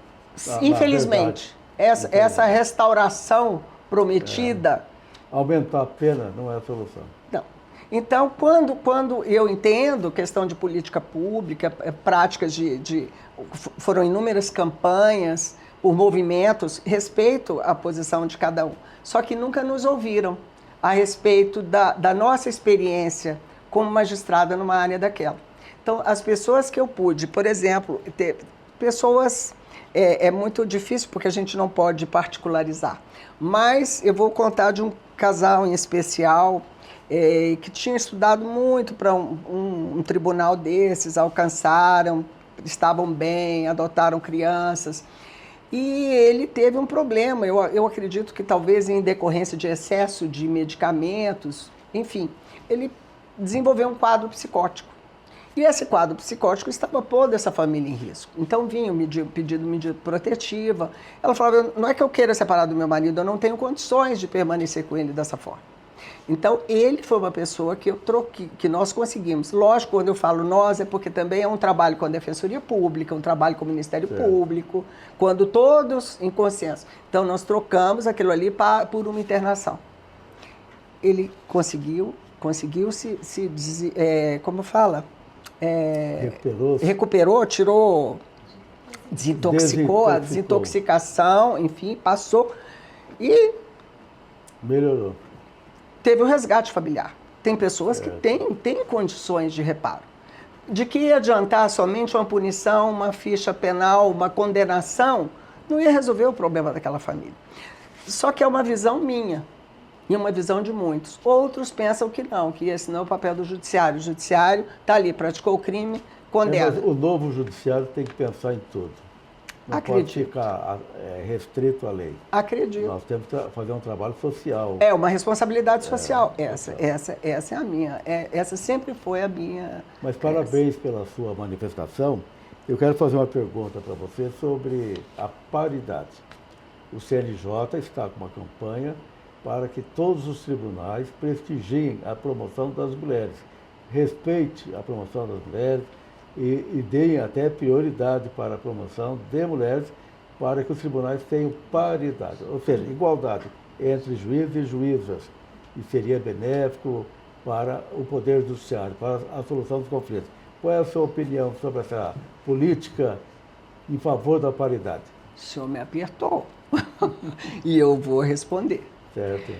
Infelizmente, essa restauração prometida... Aumentar a pena não é a solução. Não. Então, quando eu entendo questão de política pública, práticas foram inúmeras campanhas por movimentos, respeito a posição de cada um. Só que nunca nos ouviram a respeito da nossa experiência como magistrada numa área daquela. Então, as pessoas que eu pude, por exemplo, ter pessoas... É muito difícil porque a gente não pode particularizar. Mas eu vou contar de um casal em especial que tinha estudado muito para um tribunal desses, alcançaram, estavam bem, adotaram crianças. E ele teve um problema, eu acredito que talvez em decorrência de excesso de medicamentos, enfim, ele desenvolveu um quadro psicótico. E esse quadro psicótico estava pondo essa família em risco. Então vinha o pedido de medida protetiva. Ela falava, não é que eu queira separar do meu marido, eu não tenho condições de permanecer com ele dessa forma. Então ele foi uma pessoa que eu troquei, que nós conseguimos. Lógico, quando eu falo nós, é porque também é um trabalho com a Defensoria Pública, um trabalho com o Ministério Público, quando todos em consenso. Então nós trocamos aquilo ali por uma internação. Ele conseguiu como fala? Recuperou, tirou, desintoxicou, a desintoxicação, enfim, passou e melhorou. Teve um resgate familiar. Tem pessoas que têm condições de reparo. De que ia adiantar somente uma punição, uma ficha penal, uma condenação, não ia resolver o problema daquela família. Só que é uma visão minha. E uma visão de muitos. Outros pensam que não, que esse não é o papel do judiciário. O judiciário está ali, praticou o crime, condena. Mas o novo judiciário tem que pensar em tudo. Não pode ficar restrito à lei. Acredito. Nós temos que fazer um trabalho social. É uma responsabilidade social. Essa é a minha. Essa sempre foi a minha. Mas parabéns pela sua manifestação. Eu quero fazer uma pergunta para você sobre a paridade. O CNJ está com uma campanha para que todos os tribunais prestigiem a promoção das mulheres, respeite a promoção das mulheres e deem até prioridade para a promoção de mulheres, para que os tribunais tenham paridade, ou seja, igualdade entre juízes e juízas, e seria benéfico para o Poder Judiciário, para a solução dos conflitos. Qual é a sua opinião sobre essa política em favor da paridade? O senhor me apertou e eu vou responder. Certo.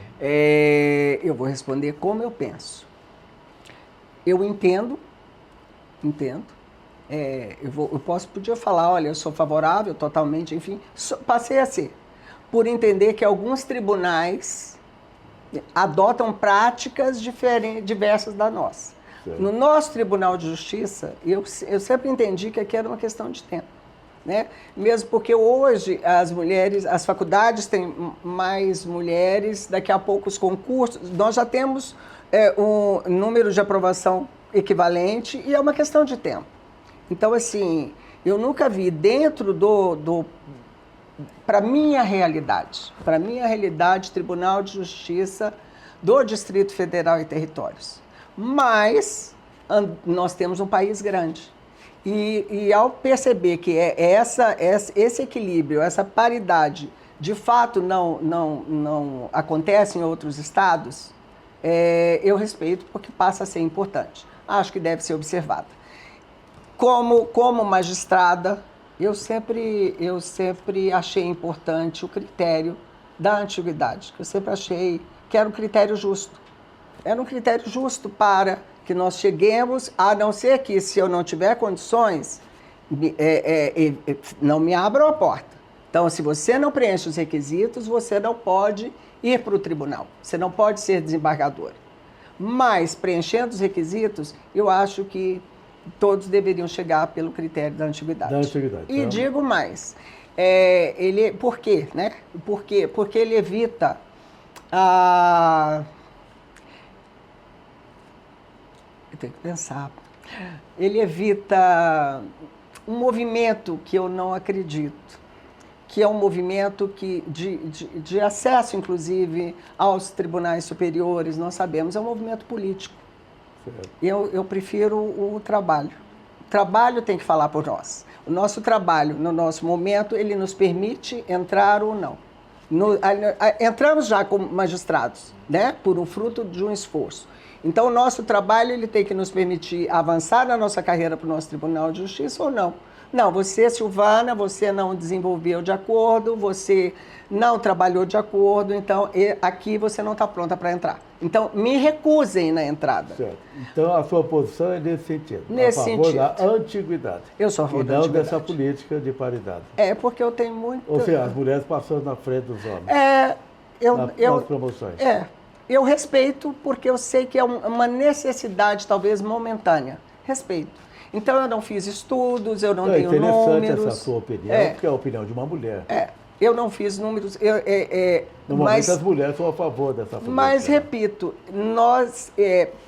Eu vou responder como eu penso. Eu entendo. Podia falar, olha, eu sou favorável totalmente, enfim, passei a ser. Por entender que alguns tribunais adotam práticas diversas da nossa. Certo. No nosso Tribunal de Justiça, eu sempre entendi que aqui era uma questão de tempo. Né? Mesmo porque hoje as faculdades têm mais mulheres, daqui a pouco os concursos, nós já temos um número de aprovação equivalente e é uma questão de tempo. Então, assim, eu nunca vi dentro para minha realidade, Tribunal de Justiça do Distrito Federal e Territórios. Mas nós temos um país grande. E ao perceber que esse equilíbrio, essa paridade, de fato não acontece em outros estados, eu respeito porque passa a ser importante. Acho que deve ser observada. Como magistrada, eu sempre achei importante o critério da antiguidade, que eu sempre achei que era um critério justo. Era um critério justo para que nós cheguemos, a não ser que, se eu não tiver condições, não me abram a porta. Então, se você não preenche os requisitos, você não pode ir para o tribunal, você não pode ser desembargador. Mas, preenchendo os requisitos, eu acho que todos deveriam chegar pelo critério da antiguidade. E digo mais, por quê? Né? Por quê? Porque ele evita eu tenho que pensar. Ele evita um movimento que eu não acredito, que é um movimento de acesso, inclusive, aos tribunais superiores, nós sabemos, é um movimento político. Eu prefiro o trabalho. O trabalho tem que falar por nós. O nosso trabalho, no nosso momento, ele nos permite entrar ou não. Entramos já como magistrados, né? Por um fruto de um esforço. Então, o nosso trabalho ele tem que nos permitir avançar na nossa carreira para o nosso Tribunal de Justiça ou não. Não, você, Silvana, você não desenvolveu de acordo, você não trabalhou de acordo, então aqui você não está pronta para entrar. Então, me recusem na entrada. Certo. Então, a sua posição é nesse sentido? Nesse a favor sentido. da antiguidade. Eu sou a favor da antiguidade. E não dessa política de paridade. É, porque eu tenho muito... Ou seja, as mulheres passando na frente dos homens. Nas promoções. Eu respeito porque eu sei que é uma necessidade, talvez, momentânea. Respeito. Então, eu não fiz estudos, eu não tenho números. É interessante essa sua opinião, porque é a opinião de uma mulher. Eu não fiz números. Normalmente as mulheres são a favor dessa política. Mas, repito,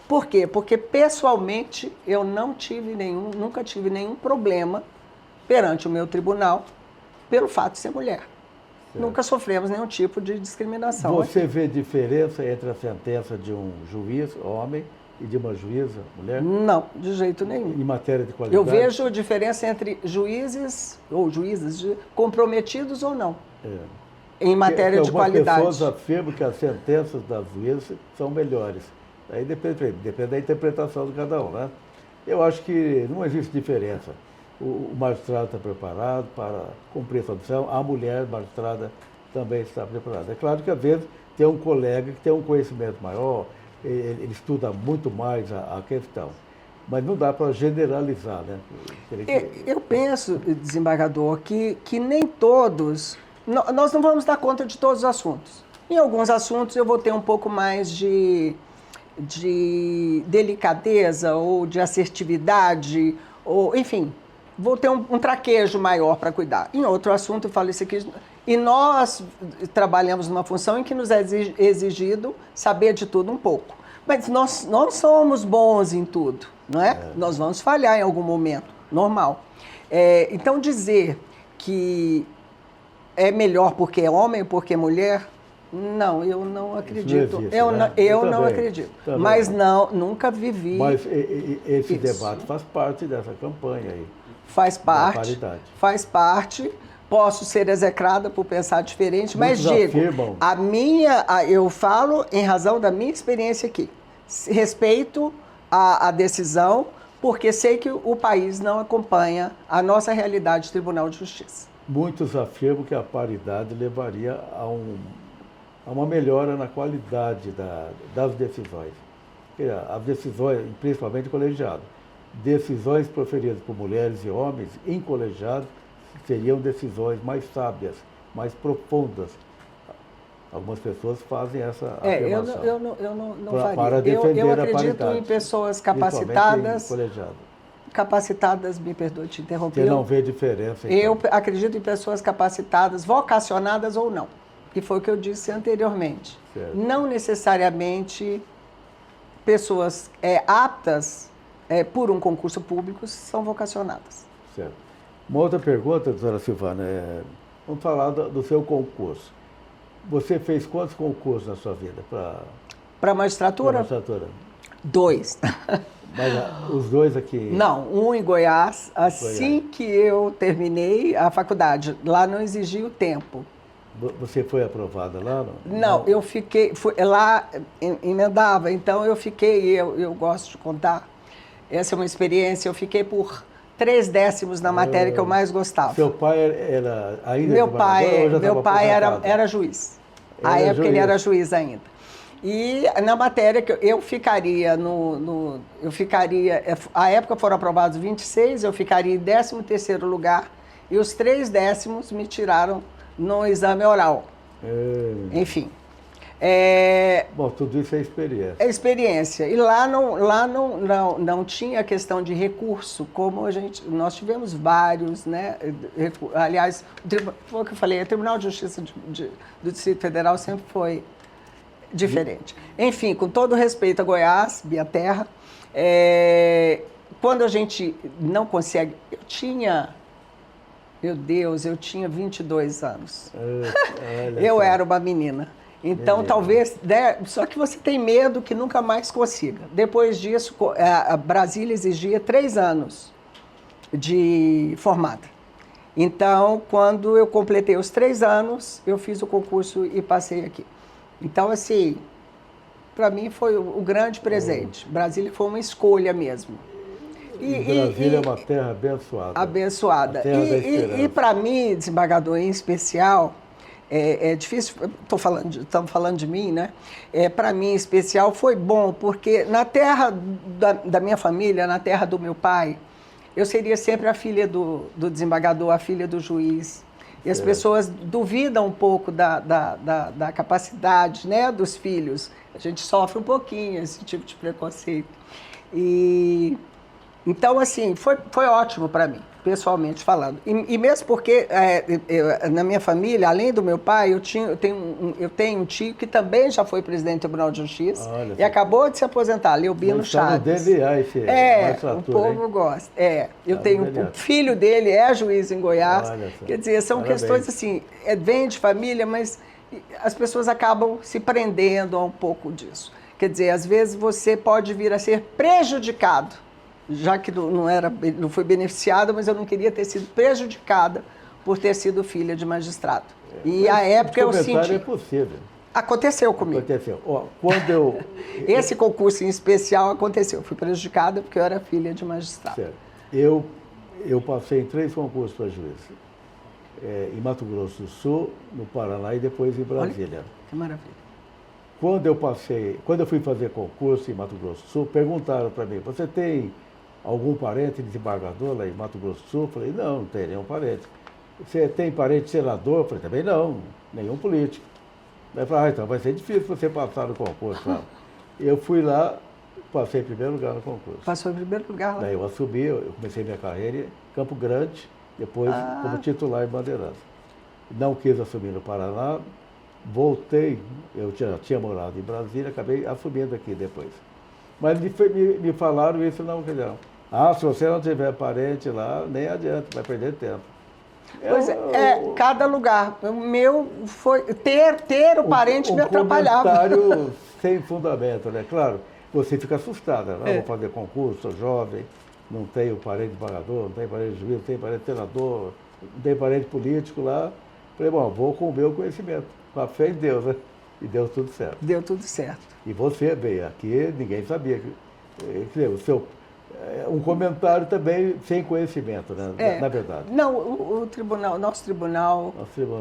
por quê? Porque, pessoalmente, eu nunca tive nenhum problema perante o meu tribunal pelo fato de ser mulher. Certo. Nunca sofremos nenhum tipo de discriminação. Você vê diferença entre a sentença de um juiz, homem, e de uma juíza, mulher? Não, de jeito nenhum. Em matéria de qualidade? Eu vejo diferença entre juízes ou juízes comprometidos ou não, em matéria de qualidade. Algumas pessoas afirmam que as sentenças das juízas são melhores. Aí depende da interpretação de cada um, né? Eu acho que não existe diferença. O magistrado está preparado para cumprir essa missão, a mulher magistrada também está preparada. É claro que, às vezes, tem um colega que tem um conhecimento maior, ele estuda muito mais a questão. Mas não dá para generalizar, né? Eu penso, desembargador, que nem todos... Nós não vamos dar conta de todos os assuntos. Em alguns assuntos eu vou ter um pouco mais de delicadeza ou de assertividade, ou, enfim, vou ter um traquejo maior para cuidar. Em outro assunto eu falo isso aqui... E nós trabalhamos numa função em que nos é exigido saber de tudo um pouco. Mas nós não somos bons em tudo, não é? Nós vamos falhar em algum momento, normal. Então, dizer que é melhor porque é homem ou porque é mulher, não, eu não acredito. Não existe, eu não acredito. Também. Mas nunca vivi. Mas esse debate faz parte dessa campanha aí. Faz parte. Da paridade. Faz parte. Posso ser execrada por pensar diferente, mas digo, eu falo em razão da minha experiência aqui. Respeito a decisão, porque sei que o país não acompanha a nossa realidade de Tribunal de Justiça. Muitos afirmam que a paridade levaria a uma melhora na qualidade das decisões. As decisões, principalmente colegiado, decisões proferidas por mulheres e homens em colegiado, seriam decisões mais sábias, mais profundas. Algumas pessoas fazem essa afirmação. Eu não faria. Para defender eu a acredito paridade, em pessoas capacitadas. Capacitadas, me perdoe te interromper. Você não vê diferença. Então. Eu acredito em pessoas capacitadas, vocacionadas ou não. E foi o que eu disse anteriormente. Certo. Não necessariamente pessoas aptas por um concurso público são vocacionadas. Certo. Uma outra pergunta, doutora Silvana, vamos falar do seu concurso. Você fez quantos concursos na sua vida? Para a magistratura? Para a magistratura. 2. Mas os 2 aqui... Não, um em Goiás. Assim que eu terminei a faculdade, lá não exigia o tempo. Você foi aprovada lá? Não, eu fiquei... Lá emendava, então eu fiquei, eu gosto de contar, essa é uma experiência, eu fiquei por 3/10 na matéria que eu mais gostava. Seu pai era ainda Meu pai era juiz. À época ele era juiz ainda. E na matéria que eu ficaria à época foram aprovados 26, eu ficaria em 13º lugar e os 3/10 me tiraram no exame oral. Enfim. Bom, tudo isso é experiência. É experiência. E lá não tinha questão de recurso, como nós tivemos vários, né? Aliás, foi o que eu falei, o Tribunal de Justiça do Distrito Federal sempre foi diferente. Enfim, com todo respeito a Goiás, minha terra, quando a gente não consegue... Meu Deus, eu tinha 22 anos. Eu era uma menina. Então, talvez... Né, só que você tem medo que nunca mais consiga. Depois disso, a Brasília exigia 3 anos de formada. Então, quando eu completei os 3 anos, eu fiz o concurso e passei aqui. Então, assim, para mim foi o grande presente. Brasília foi uma escolha mesmo. Brasília é uma terra abençoada. Abençoada. E para mim, desembargador, em especial, é difícil, estamos falando de mim, né? Para mim, em especial, foi bom, porque na terra da minha família, na terra do meu pai, eu seria sempre a filha do desembargador, a filha do juiz. E as pessoas duvidam um pouco da capacidade, né, dos filhos. A gente sofre um pouquinho esse tipo de preconceito. Então, assim, foi ótimo para mim, pessoalmente falando. E mesmo porque na minha família, além do meu pai, eu tenho um tio que também já foi presidente do Tribunal de Justiça e acabou de se aposentar, Leobino Chaves. O povo gosta. Eu tenho o filho dele é juiz em Goiás. Quer dizer, são questões assim, vem de família, mas as pessoas acabam se prendendo a um pouco disso. Quer dizer, às vezes você pode vir a ser prejudicado, já que não foi beneficiada, mas eu não queria ter sido prejudicada por ter sido filha de magistrado. E à época eu senti... é possível. Aconteceu comigo. Aconteceu. Quando eu... Esse concurso em especial aconteceu. Fui prejudicada porque eu era filha de magistrado. Certo. Eu passei em 3 concursos para juiz. Em Mato Grosso do Sul, no Paraná e depois em Brasília. Olha, que maravilha. Quando eu fui fazer concurso em Mato Grosso do Sul, perguntaram para mim, você tem algum parente desembargador lá em Mato Grosso do Sul? Eu falei, não tenho nenhum parente. Você tem parente senador? Eu falei, também não, nenhum político. Aí falaram, então vai ser difícil você passar no concurso. Eu fui lá, passei em primeiro lugar no concurso. Passou em primeiro lugar lá? Daí eu assumi, eu comecei minha carreira em Campo Grande, depois como titular em Bandeirantes. Não quis assumir no Paraná, voltei, eu já tinha morado em Brasília, acabei assumindo aqui depois. Mas me falaram isso não, se você não tiver parente lá, nem adianta, vai perder tempo. Pois cada lugar. O meu foi... Ter o parente me atrapalhava. Comentário sem fundamento, né? Claro, você fica assustada, né? Vou fazer concurso, sou jovem, não tenho parente desembargador, não tenho parente juiz, não tenho parente senador, não tenho parente político lá. Falei, bom, vou com o meu conhecimento, com a fé em Deus, né? E deu tudo certo. Deu tudo certo. E você, bem, aqui ninguém sabia. Um comentário também sem conhecimento, né? Na verdade. Não, nosso tribunal,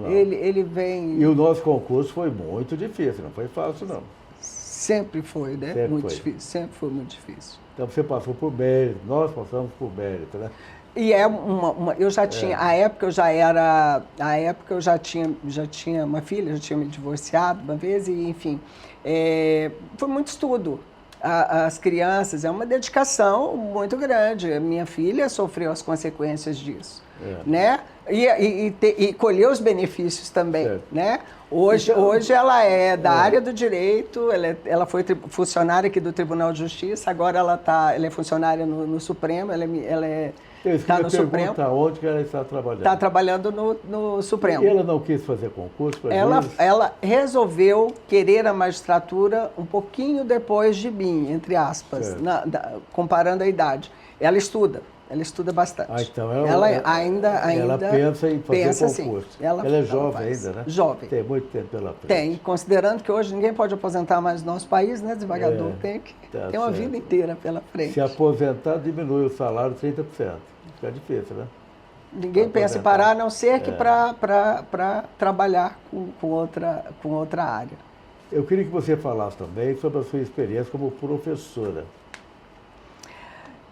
ele vem... E o nosso concurso foi muito difícil, não foi fácil, não. Sempre foi, né? Difícil, sempre foi muito difícil. Então você passou por mérito, nós passamos por mérito, né? E eu já tinha, à época eu já tinha uma filha, já tinha me divorciado uma vez, e enfim, foi muito estudo. As crianças, é uma dedicação muito grande. A minha filha sofreu as consequências disso, né? E colheu os benefícios também, né? Hoje ela é da área do direito, ela foi funcionária aqui do Tribunal de Justiça, agora ela é funcionária no Supremo, ela está no Supremo. Onde que ela está trabalhando? Está trabalhando no Supremo. E ela não quis fazer concurso para ela resolveu querer a magistratura um pouquinho depois de mim, entre aspas, comparando a idade. Ela estuda bastante. Então ela ainda pensa em fazer concurso. Sim. Ela é jovem ainda, né? Jovem. Tem muito tempo pela frente. Tem, considerando que hoje ninguém pode aposentar mais no nosso país, né, desembargador? Tem uma vida inteira pela frente. Se aposentar, diminui o salário 30%. Fica difícil, né? Ninguém pensa em parar, a não ser que para trabalhar com outra área. Eu queria que você falasse também sobre a sua experiência como professora.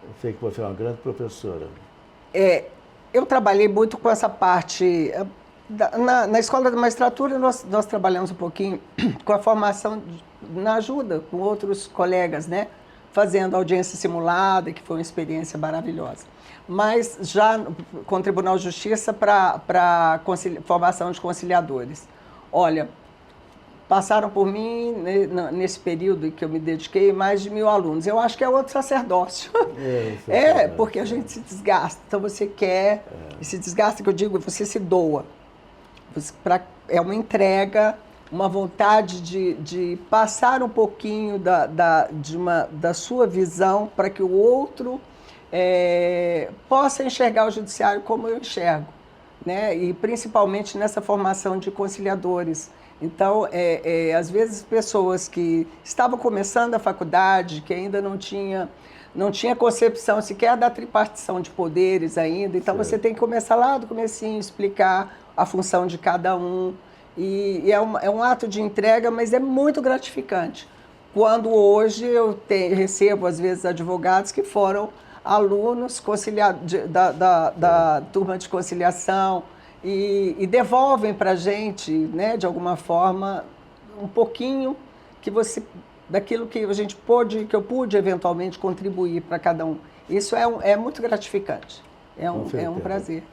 Eu sei que você é uma grande professora. Eu trabalhei muito com essa parte... Na escola da magistratura, nós trabalhamos um pouquinho com a formação, na ajuda com outros colegas, né? Fazendo audiência simulada, que foi uma experiência maravilhosa. Mas já com o Tribunal de Justiça para formação de conciliadores. Olha, passaram por mim, nesse período em que eu me dediquei, mais de 1.000 alunos. Eu acho que é outro sacerdócio. Porque a gente se desgasta. Então você quer, se desgasta, que eu digo, você se doa. É uma entrega, uma vontade de passar um pouquinho da sua visão para que o outro possa enxergar o judiciário como eu enxergo, né? E principalmente nessa formação de conciliadores. Então, às vezes, pessoas que estavam começando a faculdade, que ainda não tinha concepção sequer da tripartição de poderes ainda, então você tem que começar lá do comecinho, explicar a função de cada um. E é um ato de entrega, mas é muito gratificante. Quando hoje eu recebo, às vezes, advogados que foram alunos da turma de conciliação, e devolvem para a gente, né, de alguma forma, um pouquinho daquilo que eu pude eventualmente contribuir para cada um. Isso é muito gratificante, é um prazer.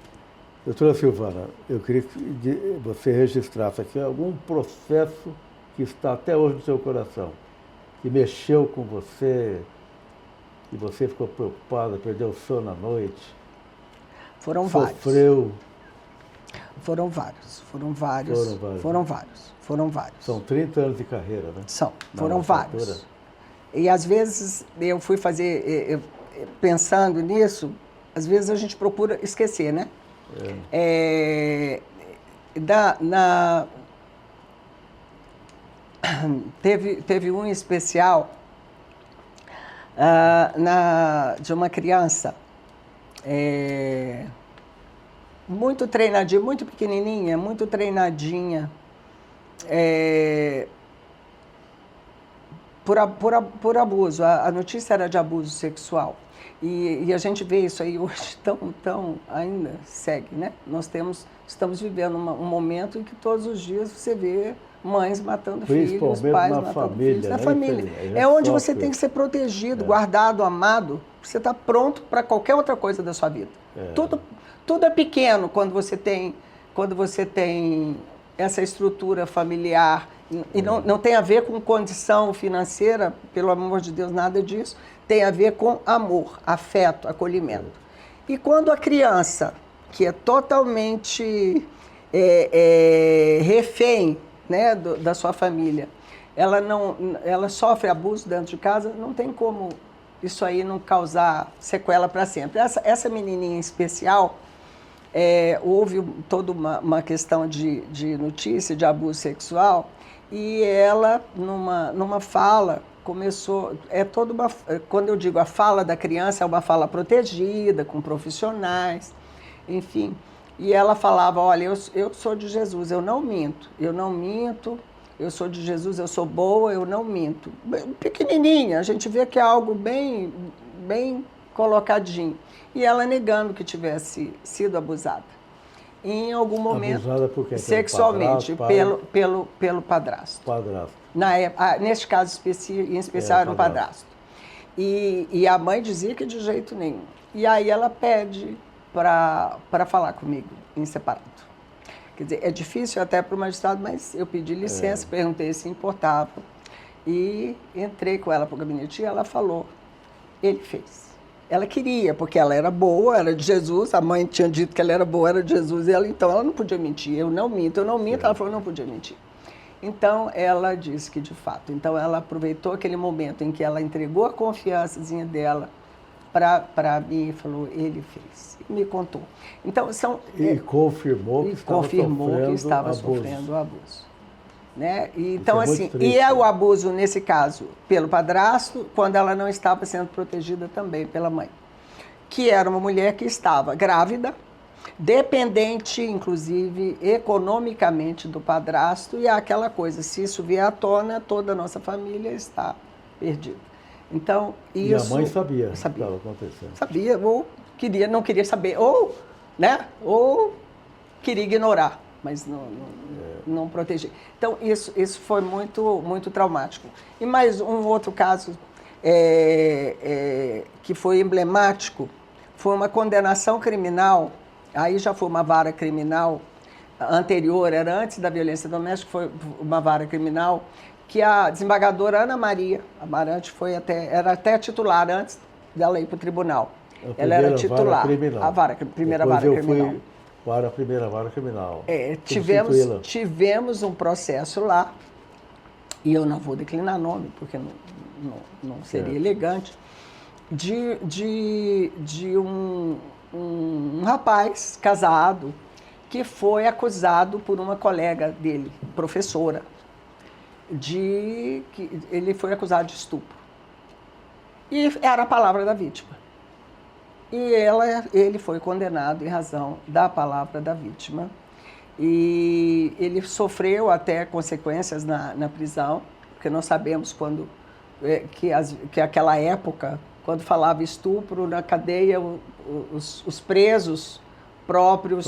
Doutora Silvana, eu queria que você registrasse aqui algum processo que está até hoje no seu coração, que mexeu com você, e você ficou preocupada, perdeu o sono à noite. Foram vários. Sofreu. Foram vários. São 30 anos de carreira, né? Foram vários. E às vezes eu fui fazer, pensando nisso, às vezes a gente procura esquecer, né? Teve um especial de uma criança muito treinadinha, muito pequenininha, muito treinadinha, por abuso. A notícia era de abuso sexual. E a gente vê isso aí hoje ainda segue, né? Estamos vivendo um momento em que todos os dias você vê mães matando filhos, pais matando filhos. Na família. É onde você tem que ser protegido, guardado, amado. Você está pronto para qualquer outra coisa da sua vida. Tudo é pequeno quando você tem essa estrutura familiar. E não tem a ver com condição financeira, pelo amor de Deus, nada disso. Tem a ver com amor, afeto, acolhimento. E quando a criança, que é totalmente refém, né, da sua família, ela sofre abuso dentro de casa, não tem como isso aí não causar sequela para sempre. Essa menininha em especial, houve toda uma questão de notícia de abuso sexual, e ela, numa fala, começou, quando eu digo a fala da criança, é uma fala protegida, com profissionais, enfim. E ela falava, olha, eu sou de Jesus, eu não minto, eu sou de Jesus, eu sou boa, eu não minto. Pequenininha, a gente vê que é algo bem, bem colocadinho. E ela negando que tivesse sido abusada. Em algum momento, abusada por quê? sexualmente, pelo padrasto. Neste caso em especial era um padrasto. E a mãe dizia que de jeito nenhum. E aí ela pede para falar comigo em separado. Quer dizer, é difícil até para o magistrado, mas eu pedi licença, perguntei se importava. E entrei com ela para o gabinete e ela falou, ele fez. Ela queria, porque ela era boa, era de Jesus, a mãe tinha dito que ela era boa, era de Jesus, então ela não podia mentir. Eu não minto, ela falou, não podia mentir. Então, ela disse que de fato. Então, ela aproveitou aquele momento em que ela entregou a confiançazinha dela para mim e falou, ele fez. E me contou. Então, confirmou que estava sofrendo o abuso. Né? E, então, assim, e é o abuso, nesse caso, pelo padrasto, quando ela não estava sendo protegida também pela mãe. Que era uma mulher que estava grávida, dependente, inclusive, economicamente do padrasto, e é aquela coisa, se isso vier à tona, toda a nossa família está perdida. Então, isso... E a mãe sabia o que estava acontecendo. Sabia, ou não queria saber, ou queria ignorar, mas não proteger. Então, isso foi muito, muito traumático. E mais um outro caso que foi emblemático, foi uma condenação criminal, aí já foi uma vara criminal, anterior, era antes da violência doméstica, foi uma vara criminal, que a desembargadora Ana Maria Amarante era até titular antes dela ir para o tribunal. Ela era titular. Primeira vara criminal. Fui para a primeira vara criminal. Tivemos um processo lá, e eu não vou declinar nome, porque não seria elegante, de um rapaz casado que foi acusado por uma colega dele, professora, que ele foi acusado de estupro. E era a palavra da vítima. E ele foi condenado em razão da palavra da vítima. E ele sofreu até consequências na prisão, porque nós sabemos que aquela época, quando falava estupro na cadeia, os presos próprios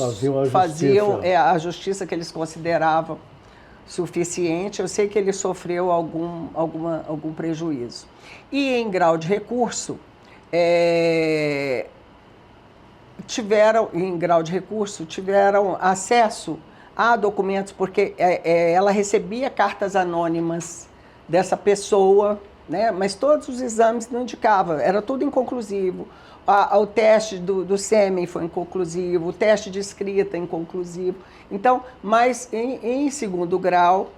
faziam a justiça que eles consideravam suficiente. Eu sei que ele sofreu algum prejuízo. E em grau de recurso, tiveram acesso a documentos, porque ela recebia cartas anônimas dessa pessoa, né? Mas todos os exames não indicavam, era tudo inconclusivo. O teste do sêmen foi inconclusivo, o teste de escrita inconclusivo. Então, mas em segundo grau,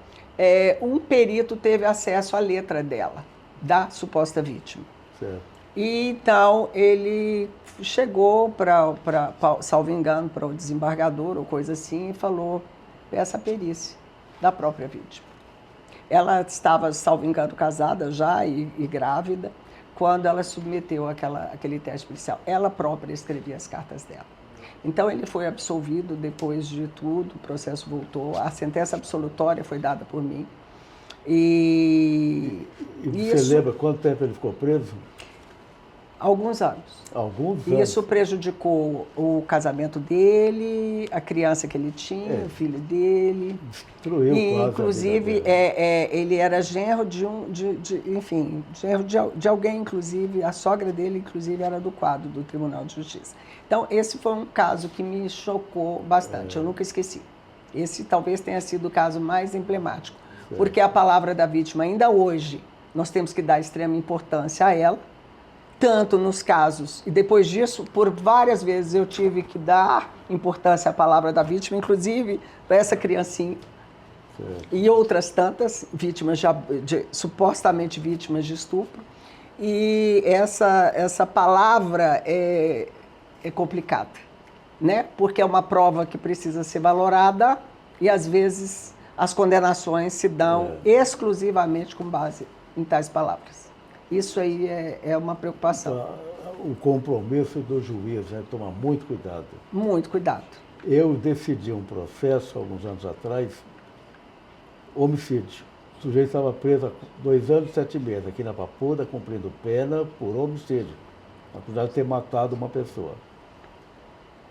um perito teve acesso à letra dela, da suposta vítima. Certo. E então ele chegou salvo engano, para o desembargador ou coisa assim, e falou: peça a perícia da própria vítima. Ela estava, salvo engano, casada já e grávida, quando ela submeteu aquele teste policial. Ela própria escrevia as cartas dela. Então ele foi absolvido depois de tudo, o processo voltou, a sentença absolutória foi dada por mim. E você lembra quanto tempo ele ficou preso? Alguns anos. Alguns anos? Isso prejudicou o casamento dele, a criança que ele tinha, o filho dele. Destruiu quase. Inclusive, ele era genro genro de alguém, inclusive, a sogra dele, inclusive, era do quadro do Tribunal de Justiça. Então, esse foi um caso que me chocou bastante, eu nunca esqueci. Esse talvez tenha sido o caso mais emblemático, porque a palavra da vítima, ainda hoje, nós temos que dar extrema importância a ela, tanto nos casos, e depois disso, por várias vezes eu tive que dar importância à palavra da vítima, inclusive para essa criancinha, e outras tantas vítimas, supostamente vítimas de estupro. E essa palavra é complicada, né? Porque é uma prova que precisa ser valorada e, às vezes, as condenações se dão exclusivamente com base em tais palavras. Isso aí é uma preocupação. O compromisso do juiz, né? Tomar muito cuidado. Muito cuidado. Eu decidi um processo, alguns anos atrás, homicídio. O sujeito estava preso há 2 anos e 7 meses, aqui na Papuda, cumprindo pena por homicídio, acusado de ter matado uma pessoa.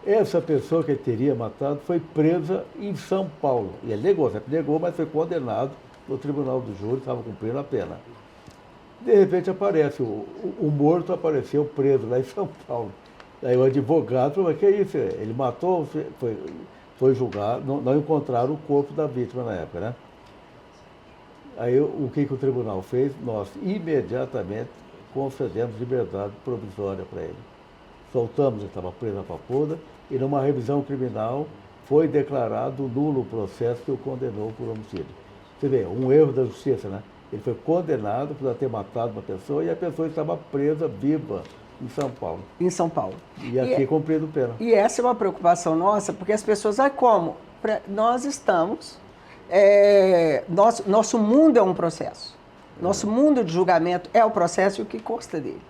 Essa pessoa que ele teria matado foi presa em São Paulo. E ele negou, mas foi condenado no Tribunal do Júri, estava cumprindo a pena. De repente aparece, o morto apareceu preso lá em São Paulo. Aí o advogado falou: mas que é isso? Ele matou, foi julgado, não encontraram o corpo da vítima na época, né? Aí o que o tribunal fez? Nós imediatamente concedemos liberdade provisória para ele. Soltamos, ele estava preso na Papuda, e numa revisão criminal foi declarado nulo o processo que o condenou por homicídio. Você vê, um erro da justiça, né? Ele foi condenado por ter matado uma pessoa e a pessoa estava presa, viva, em São Paulo. Em São Paulo. E aqui cumprindo pena. E essa é uma preocupação nossa, porque as pessoas, como? Nós estamos... nosso mundo é um processo. Nosso mundo de julgamento é o processo e o que consta dele.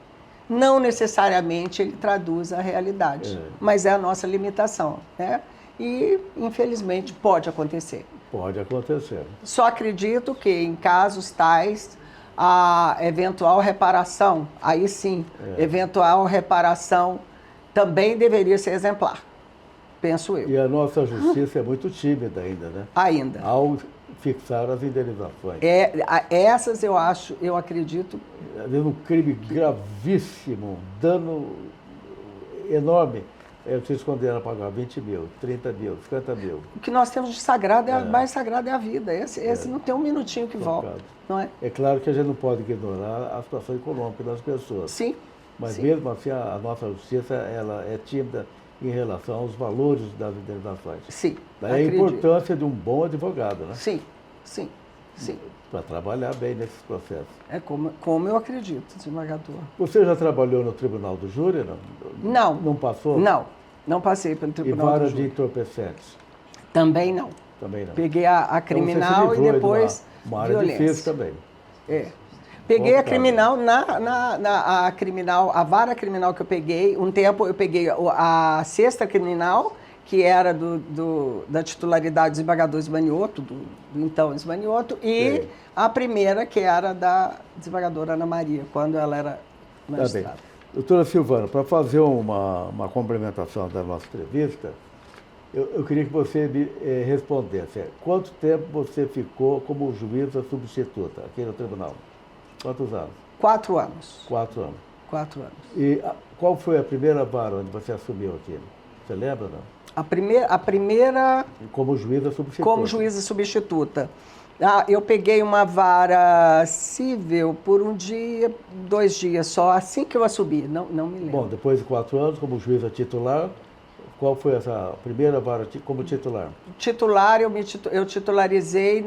Não necessariamente ele traduz a realidade, mas é a nossa limitação, né? E, infelizmente, pode acontecer. Pode acontecer. Só acredito que, em casos tais, a eventual reparação, aí sim, eventual reparação também deveria ser exemplar, penso eu. E a nossa justiça é muito tímida ainda, né? Ainda. Ao fixar as indenizações. Essas eu acredito... Às vezes um crime gravíssimo, dano enorme, Vocês condenam a pagar 20 mil, 30 mil, 50 mil. O que nós temos de sagrado, mais sagrado é a vida. Esse não tem um minutinho que volta, não é? É claro que a gente não pode ignorar a situação econômica das pessoas. Sim. Mas sim. mesmo assim, a nossa justiça ela é tímida em relação aos valores das indenizações. Sim. Daí a importância de um bom advogado, né? Sim, sim, sim. Para trabalhar bem nesses processos. É como eu acredito, desembargador. Você já trabalhou no Tribunal do Júri? Não. Não passou? Não passei pelo Tribunal do Júri. E vara de entorpecentes? Também não. Também não. Peguei a criminal então, e depois uma área violência. difícil também. Peguei a criminal a vara criminal que eu peguei. Um tempo eu peguei a sexta criminal, que era da titularidade do desembargador Ismanioto, do então Ismanioto, e a primeira, que era da desembargadora Ana Maria, quando ela era magistrada. Tá bem. Doutora Silvana, para fazer uma complementação da nossa entrevista, eu queria que você me respondesse. Quanto tempo você ficou como juíza substituta aqui no tribunal? Quantos anos? 4 anos. 4 anos. 4 anos. E qual foi a primeira vara onde você assumiu aqui? Você lembra, não? A primeira... Como juíza substituta. Como juíza substituta. Eu peguei uma vara civil por 1 dia, 2 dias só, assim que eu assumi, não me lembro. Bom, depois de 4 anos como juíza titular, qual foi essa primeira vara como titular? Titular, eu titularizei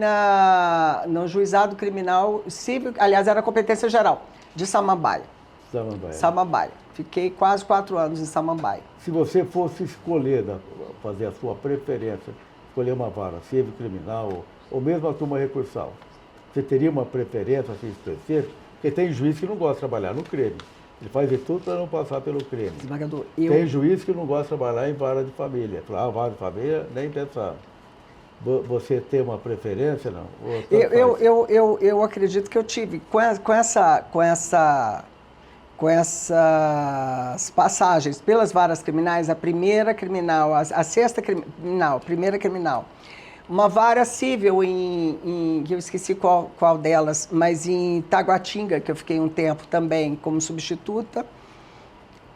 no Juizado Criminal Civil, aliás, era competência geral, de Samambaia. Samambaia. Fiquei quase 4 anos em Samambaia. Se você fosse escolher, fazer a sua preferência, escolher uma vara civil, criminal, ou mesmo a turma recursal, você teria uma preferência assim específica? Porque tem juiz que não gosta de trabalhar no crime. Ele faz de tudo para não passar pelo crime. Desembargador, Tem juiz que não gosta de trabalhar em vara de família. Vara de família, nem pensar. Você tem uma preferência, não? Eu acredito que eu tive. Com essas passagens pelas varas criminais, a primeira criminal, a sexta criminal, primeira criminal, uma vara civil que eu esqueci qual delas, mas em Taguatinga, que eu fiquei um tempo também como substituta.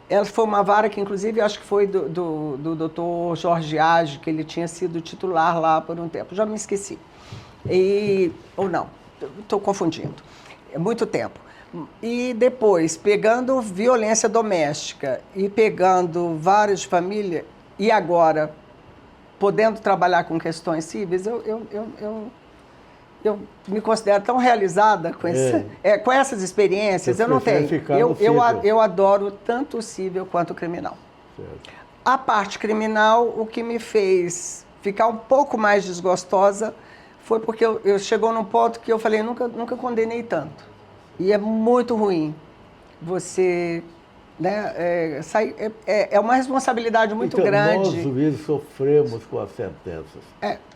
Ela foi uma vara que, inclusive, acho que foi do doutor Jorge Age, que ele tinha sido titular lá por um tempo. Já me esqueci. Ou não, estou confundindo. É muito tempo. E depois, pegando violência doméstica e pegando várias de família, e agora podendo trabalhar com questões civis, eu me considero tão realizada com essas experiências. Eu não tenho. Eu adoro tanto o civil quanto o criminal. Certo. A parte criminal, o que me fez ficar um pouco mais desgostosa foi porque eu chegou num ponto que eu falei, nunca condenei tanto. E é muito ruim você... Né, é uma responsabilidade muito grande. Nós, juízes, sofremos com as sentenças.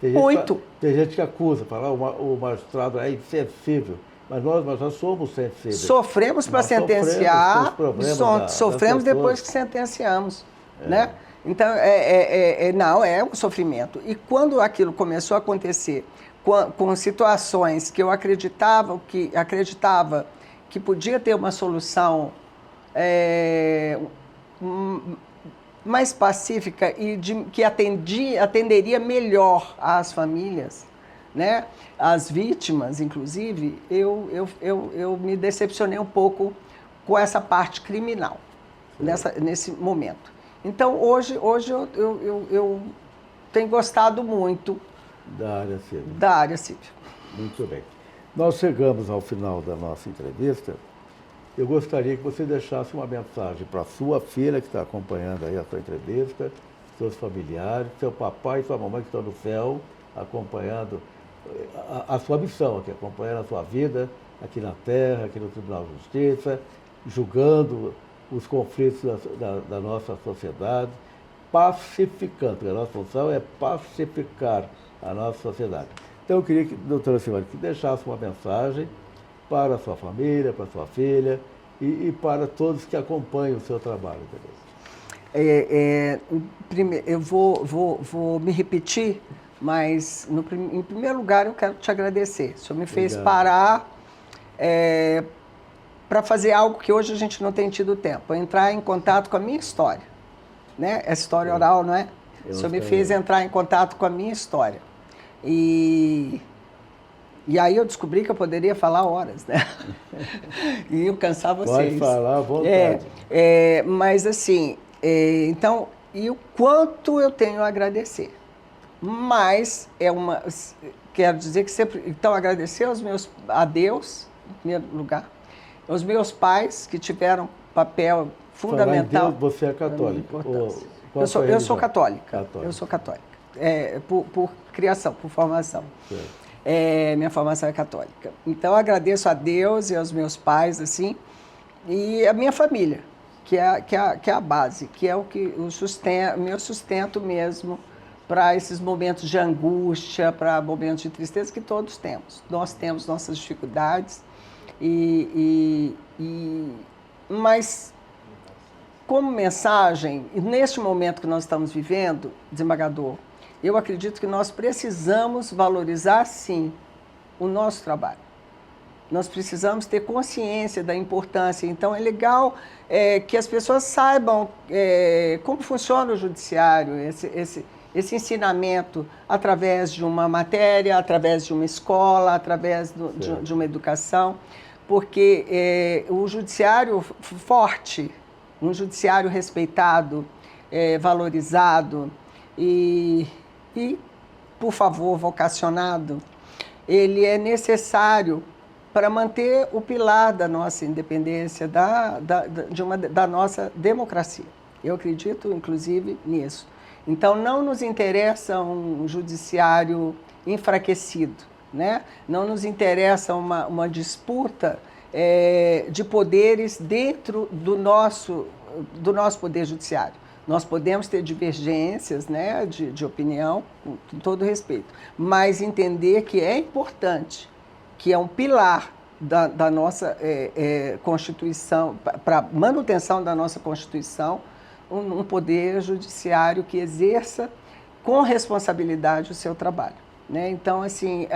Muito. Tem gente que acusa, fala, o magistrado é insensível, mas nós já somos sensíveis. Sofremos para sentenciar, sofremos depois que sentenciamos. Né? Então, é um sofrimento. E quando aquilo começou a acontecer com situações que eu acreditava que podia ter uma solução mais pacífica e que atenderia melhor às famílias, né? As vítimas, inclusive, eu me decepcionei um pouco com essa parte criminal, nesse momento. Então, hoje eu tenho gostado muito da área civil. Muito bem. Nós chegamos ao final da nossa entrevista. Eu gostaria que você deixasse uma mensagem para a sua filha que está acompanhando aí a sua entrevista, seus familiares, seu papai e sua mamãe que estão no céu, acompanhando a sua missão aqui, acompanhando a sua vida aqui na Terra, aqui no Tribunal de Justiça, julgando os conflitos da nossa sociedade, pacificando, porque a nossa função é pacificar a nossa sociedade. Então eu queria que, doutora Silvana, que deixasse uma mensagem para a sua família, para a sua filha e para todos que acompanham o seu trabalho também. Eu vou me repetir, mas em primeiro lugar eu quero te agradecer. O senhor me fez parar para fazer algo que hoje a gente não tem tido tempo, entrar em contato com a minha história. né? Essa história oral, não é? O senhor me fez entrar em contato com a minha história. E aí eu descobri que eu poderia falar horas, né? E eu cansar vocês. Pode falar à vontade. Mas assim, então, e o quanto eu tenho a agradecer. Mas quero dizer que sempre, então, agradecer a Deus, em primeiro lugar, aos meus pais, que tiveram papel fundamental. Deus, você é católica? Eu sou católica. Eu sou católica. Por criação, por formação. Minha formação é católica. Então, agradeço a Deus e aos meus pais, assim, e a minha família, que é a base, que é o meu sustento mesmo para esses momentos de angústia, para momentos de tristeza que todos temos. Nós temos nossas dificuldades, mas como mensagem, neste momento que nós estamos vivendo, desembargador, eu acredito que nós precisamos valorizar, sim, o nosso trabalho. Nós precisamos ter consciência da importância. Então, é legal que as pessoas saibam como funciona o judiciário, esse ensinamento através de uma matéria, através de uma escola, através de uma educação, porque o judiciário forte, um judiciário respeitado, valorizado e, por favor, vocacionado, ele é necessário para manter o pilar da nossa independência, da nossa democracia. Eu acredito, inclusive, nisso. Então, não nos interessa um judiciário enfraquecido, né? Não nos interessa uma disputa de poderes dentro do nosso poder judiciário. Nós podemos ter divergências, né, de opinião, com todo respeito, mas entender que é importante, que é um pilar da nossa Constituição, para a manutenção da nossa Constituição, um poder judiciário que exerça com responsabilidade o seu trabalho, né? Então, assim,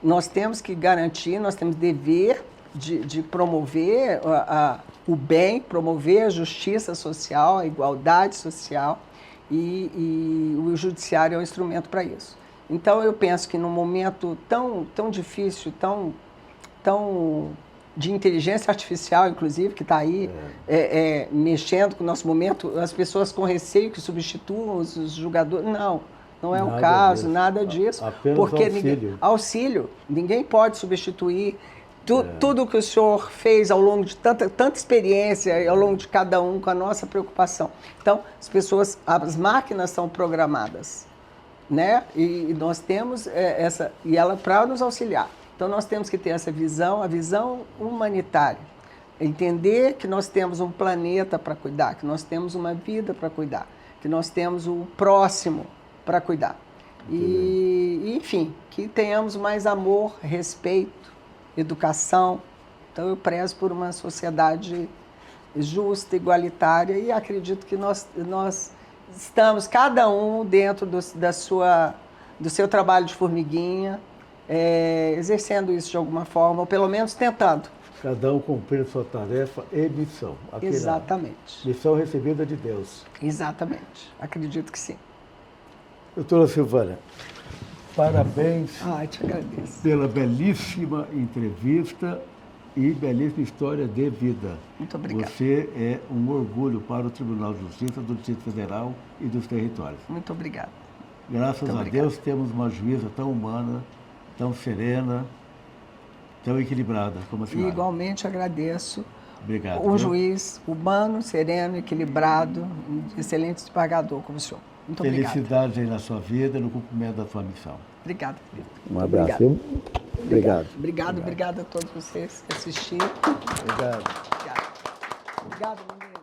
nós temos que garantir, nós temos dever de promover o bem, promover a justiça social, a igualdade social, e o judiciário é um instrumento para isso. Então, eu penso que num momento tão difícil, tão de inteligência artificial, inclusive, que está aí mexendo com o nosso momento, as pessoas com receio que substituam os julgadores. Não é o caso, nada disso. Apenas porque auxílio. Ninguém pode substituir tudo que o senhor fez ao longo de tanta experiência, ao longo de cada um, com a nossa preocupação. Então, as máquinas são programadas, né? E nós temos e ela para nos auxiliar. Então, nós temos que ter essa visão, a visão humanitária. Entender que nós temos um planeta para cuidar, que nós temos uma vida para cuidar, que nós temos o próximo para cuidar. E, enfim, que tenhamos mais amor, respeito, educação. Então, eu prezo por uma sociedade justa, igualitária, e acredito que nós estamos, cada um, dentro do seu trabalho de formiguinha, exercendo isso de alguma forma, ou pelo menos tentando. Cada um cumprir sua tarefa e missão. Afinal, exatamente. Missão recebida de Deus. Exatamente. Acredito que sim. Doutora Silvânia, parabéns te agradeço. pela belíssima entrevista e belíssima história de vida. Muito obrigada. Você é um orgulho para o Tribunal de Justiça do Distrito Federal e dos territórios. Muito obrigada. Graças a Deus temos uma juíza tão humana, tão serena, tão equilibrada como a senhora. E igualmente agradeço. Obrigado. Um juiz humano, sereno, equilibrado, um excelente desembargador como o senhor. Muito obrigada. Felicidades aí na sua vida, no cumprimento da sua missão. Obrigada, querido. Um abraço. Obrigado. Obrigado a todos vocês que assistiram. Obrigado. Obrigado, menino.